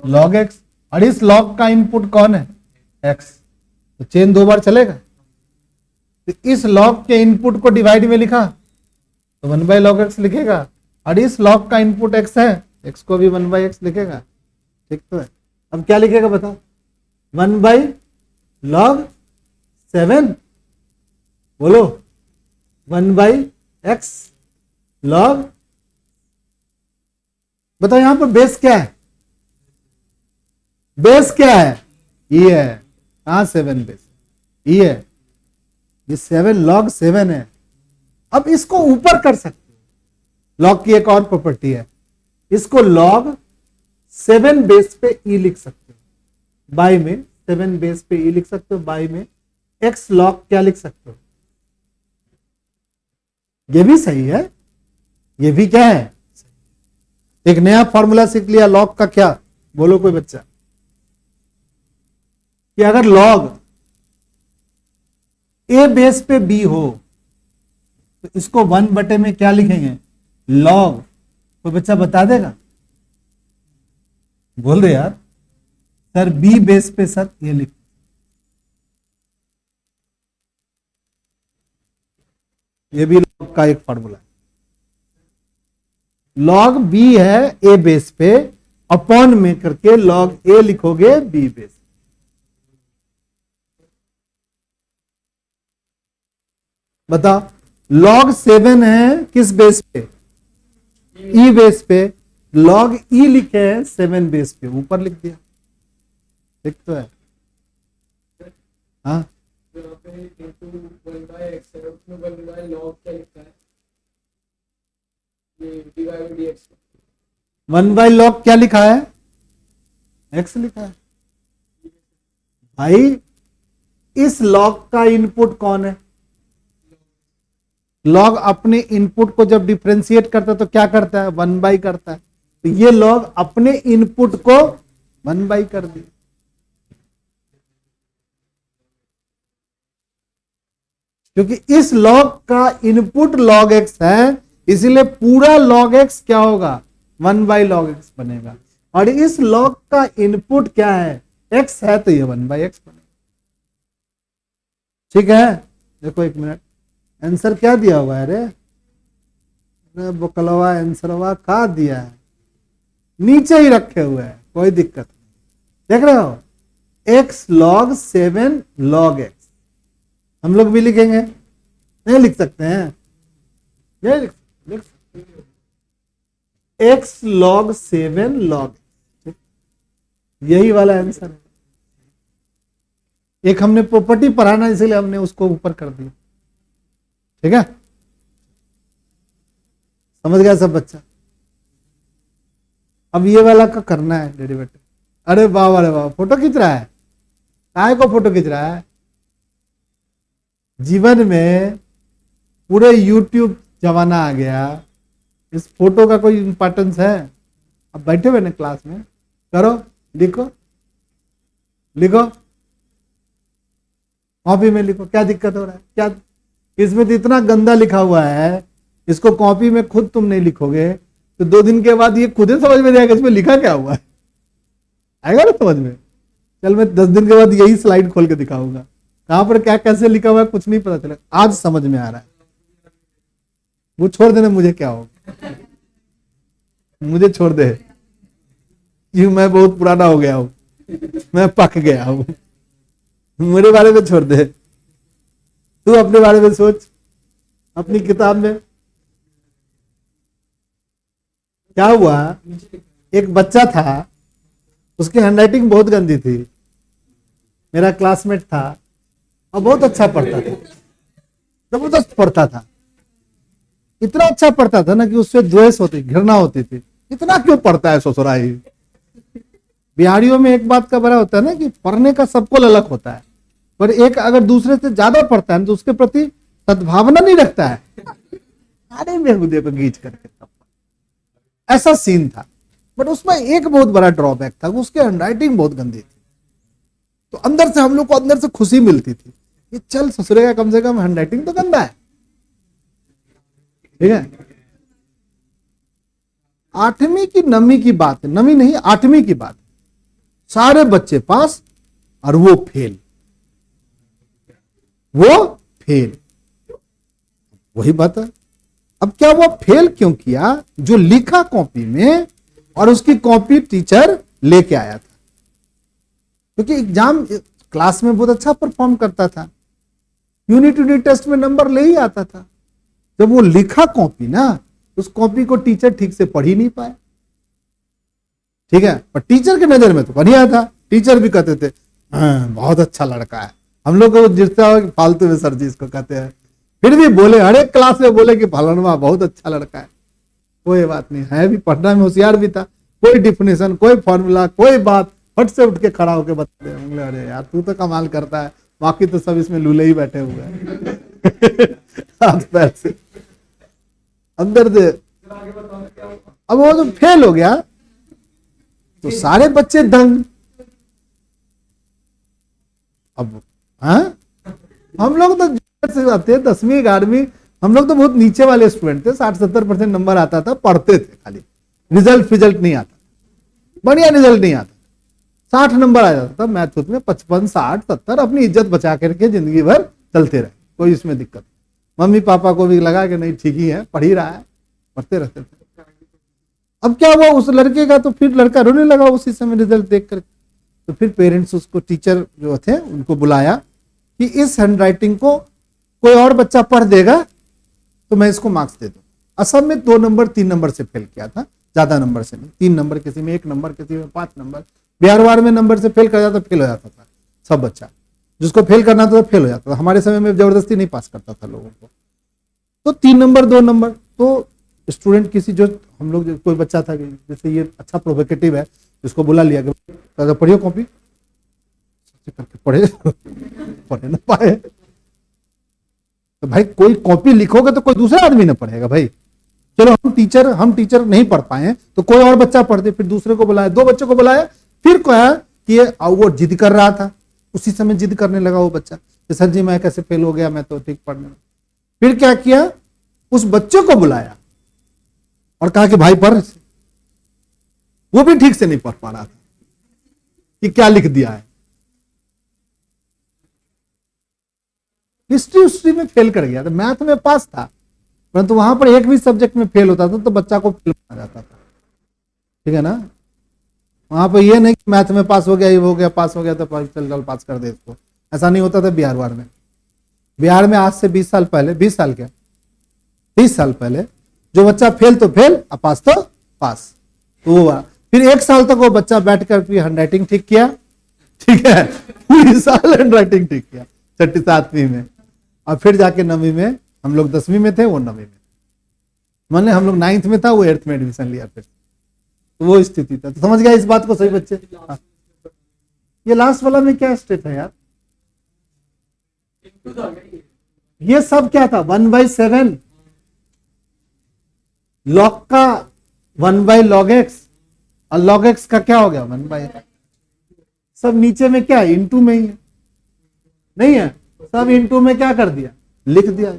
Log x. और इस लॉग का इनपुट कौन है? एक्स। तो चेन 2 बार चलेगा। तो इस लॉग के इनपुट को डिवाइड में लिखा तो 1 बाई लॉग एक्स लिखेगा। और इस लॉग का इनपुट x है, x को भी 1 बाई एक्स लिखेगा, ठीक तो है। अब क्या लिखेगा बताओ? 1 बाई लॉग 7, बोलो, 1 बाई एक्स लॉग, बताओ यहां पर बेस क्या है? बेस क्या है? ये है। कहां 7 बेस? ये है, ये 7 लॉग 7 है। अब इसको ऊपर कर सकते, लॉग की एक और प्रॉपर्टी है, इसको log 7 बेस पे e लिख सकते हो, बाई में 7 बेस पे e लिख सकते हो, बाई में x log क्या लिख सकते हो? ये भी सही है, ये भी क्या है? एक नया फॉर्मूला सीख लिया log का। क्या बोलो कोई बच्चा? कि अगर log a बेस पे b हो तो इसको 1 में क्या लिखेंगे? लॉग। कोई बच्चा बता देगा? बोल रहे यार सर बी बेस पे सर ये लिख, ये भी लॉग का एक फॉर्मूला है। लॉग बी है ए बेस पे, अपॉन में करके लॉग ए लिखोगे बी बेस। बताओ, लॉग 7 है किस बेस पे? ई बेस पे। लॉग ई लिखे हैं 7 बेस पे, ऊपर लिख दिया, ठीक तो है। हाँ 1 बाई लॉग क्या लिखा है? एक्स लिखा है। भाई इस लॉग का इनपुट कौन है? लॉग अपने इनपुट को जब डिफरेंशिएट करता है तो क्या करता है? 1 बाई करता है। तो ये लॉग अपने इनपुट को 1 बाई कर दिया। क्योंकि इस लॉग का इनपुट log x है, इसीलिए पूरा log x क्या होगा? 1 बाई log x बनेगा। और इस लॉग का इनपुट क्या है, x है, तो ये 1/x बनेगा। ठीक है, देखो एक मिनट, आंसर क्या दिया हुआ है रे, बुकलवा आंसरवा का दिया है, नीचे ही रखे हुए हैं, कोई दिक्कत नहीं। देख रहे हो, x log 7 log x, हम लोग भी लिखेंगे, नहीं लिख सकते हैं, ये लिख x log 7 log x, यही वाला आंसर है। एक हमने प्रॉपर्टी पढ़ाना इसलिए हमने उसको ऊपर कर दिया। ठीक है, समझ गया सब बच्चा। अब ये वाला का करना है डेरिवेटिव। अरे वाह, अरे वाह, फोटो खींच रहा है, काय को फोटो खींच रहा है। जीवन में पूरे YouTube जमाना आ गया, इस फोटो का कोई इंपॉर्टेंस है? अब बैठे हुए ना क्लास में, करो, लिखो लिखो, कॉपी में लिखो, क्या दिक्कत हो रहा है? क्या इसमें तो इतना गंदा लिखा हुआ है, इसको कॉपी में खुद तुम नहीं लिखोगे तो 2 दिन के बाद ये खुद ही समझ में जाएगा इसमें लिखा क्या हुआ है, आएगा ना समझ में। चल मैं 10 दिन के बाद यही स्लाइड खोल के दिखाऊंगा, कहां पर क्या कैसे लिखा हुआ है कुछ नहीं पता चला, आज समझ में आ रहा है। वो छोड़ देना, मुझे क्या होगा, मुझे छोड़ दे, क्यों मैं बहुत पुराना हो गया हूं, मैं पक गया हूं, मेरे बारे में छोड़ दे, तू अपने बारे में सोच। अपनी किताब में क्या हुआ, एक बच्चा था, उसकी हैंडराइटिंग बहुत गंदी थी, मेरा क्लासमेट था और बहुत अच्छा पढ़ता था, जबरदस्त पढ़ता था, इतना अच्छा पढ़ता था ना कि उससे द्वेष होती, घृणा होती थी, इतना क्यों पढ़ता है ससुराई। बिहारियों में एक बात का बड़ा होता है ना कि पढ़ने का सबको ललक होता है, पर एक अगर दूसरे से ज्यादा पढ़ता है तो उसके प्रति सद्भावना नहीं रखता है, अरे बेहुदे को गीच करके, ऐसा सीन था। बट उसमें एक बहुत बड़ा ड्रॉबैक था, उसके हैंडराइटिंग बहुत गंदी थी, तो अंदर से हम लोग को अंदर से खुशी मिलती थी कि चल ससुरे का कम से कम हैंडराइटिंग तो गंदा है। ठीक है, 8वीं की नमी की बात है, नमी नहीं 8वीं की बात, सारे बच्चे पास और वो फेल, वही बात है। अब क्या वो फेल क्यों किया, जो लिखा कॉपी में और उसकी कॉपी टीचर लेके आया था, क्योंकि एग्जाम क्लास में बहुत अच्छा परफॉर्म करता था, यूनिट टेस्ट में नंबर ले ही आता था। जब वो लिखा कॉपी ना, उस कॉपी को टीचर ठीक से पढ़ ही नहीं पाए। ठीक है, पर टीचर के नजर में तो बढ़िया था, टीचर भी कहते थे बहुत अच्छा लड़का है, हम लोग को जितना हो फालतू में सर जी इसको कहते हैं, फिर भी बोले, हर एक क्लास में बोले कि फलाना बहुत अच्छा लड़का है। कोई बात नहीं है, भी पढ़ना में होशियार भी था, कोई डिफिनेशन, कोई फॉर्मूला, कोई बात फट से उठ के खड़ा होकर बता दे, अरे यार तू तो कमाल करता है, बाकी तो सब इसमें लूले ही बैठे हुए हैं हाथ पैर से अंदर दे। अब वो तो फेल हो गया तो सारे बच्चे दंग। अब हाँ, हम लोग तो से आते 10वीं 11वीं, हम लोग तो बहुत नीचे वाले स्टूडेंट थे, 60-70% नंबर आता था, पढ़ते थे खाली, रिजल्ट नहीं आता, बढ़िया रिजल्ट नहीं आता, 60 नंबर आ जाता था मैथ में, 55 60 70, अपनी इज्जत बचा करके जिंदगी भर चलते रहे, कोई इसमें दिक्कत। मम्मी पापा को भी लगा कि नहीं ठीक ही है, पढ़ ही रहा है, पढ़ते रहते थे। अब क्या हुआ उस लड़के का, तो फिर लड़का रोने लगा उसी समय रिजल्ट देख कर, तो फिर पेरेंट्स उसको, टीचर जो थे उनको बुलाया कि इस हैंडराइटिंग को कोई और बच्चा पढ़ देगा तो मैं इसको मार्क्स दे दूं। असल में 2 नंबर 3 नंबर से फेल किया था, ज्यादा नंबर से नहीं, 3 नंबर किसी में, 1 नंबर किसी में, 5 नंबर, बिहार में नंबर से फेल कर जाता, फेल हो जाता था सब बच्चा, जिसको फेल करना था फेल हो जाता था। हमारे समय में जबरदस्ती नहीं पास करता था लोगों को, तो 3 नंबर 2 नंबर, तो स्टूडेंट किसी, जो हम लोग कोई बच्चा था जैसे ये अच्छा प्रोवोकेटिव है, इसको बुला लिया कि पढ़ियो कॉपी करके, पढ़े ना पाए, तो भाई कोई कॉपी लिखोगे तो कोई दूसरा आदमी ना पढ़ेगा भाई। चलो हम टीचर नहीं पढ़ पाए तो कोई और बच्चा पढ़ दे, फिर दूसरे को बुलाया, 2 बच्चों को बुलाया, फिर कहा कि वो जिद कर रहा था, उसी समय जिद करने लगा वो बच्चा कि सर जी मैं कैसे फेल हो गया, मैं तो ठीक पढ़ने में। फिर क्या किया, उस बच्चे को बुलाया और कहा कि भाई पढ़, वो भी ठीक से नहीं पढ़ पा रहा था कि क्या लिख दिया है। हिस्ट्री में फेल कर गया था, मैथ में पास था, परंतु वहां पर एक भी सब्जेक्ट में फेल होता था तो बच्चा को फेल माना जाता था, ठीक है ना। वहां पर ये नहीं कि मैथ में पास हो गया, ये हो गया, पास हो गया तो चल पास कर दे इसको, ऐसा नहीं होता था बिहार वार में। बिहार में आज से 20 साल पहले, 20 साल क्या 30 साल पहले जो बच्चा फेल तो फेल और पास तो पास, तो वो फिर 1 साल तक वो बच्चा बैठ कर फिर हैंड राइटिंग ठीक किया, ठीक है, पूरी साल हैंड राइटिंग ठीक किया 6ठी 7वीं में, और फिर जाके 9वीं में, हम लोग 10वीं में थे वो 9वीं में, मान हम लोग 9th में था वो 8th में एडमिशन लिया, फिर तो वो स्थिति था। तो समझ गया इस बात को सही बच्चे। हाँ। ये लास्ट वाला में क्या स्टेप है यार, ये सब क्या था 1/7 लॉग का 1/log x, और log x का क्या हो गया 1/, सब नीचे में क्या है इंटू में ही है, नहीं है, सब इंटू में क्या कर दिया लिख दिया,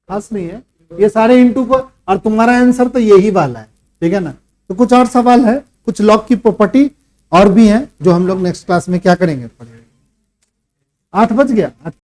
खास नहीं है ये सारे इंटू को, और तुम्हारा आंसर तो यही वाला है, ठीक है ना। तो कुछ और सवाल है, कुछ लॉग की प्रॉपर्टी और भी है जो हम लोग नेक्स्ट क्लास में क्या करेंगे, 8 बज गया।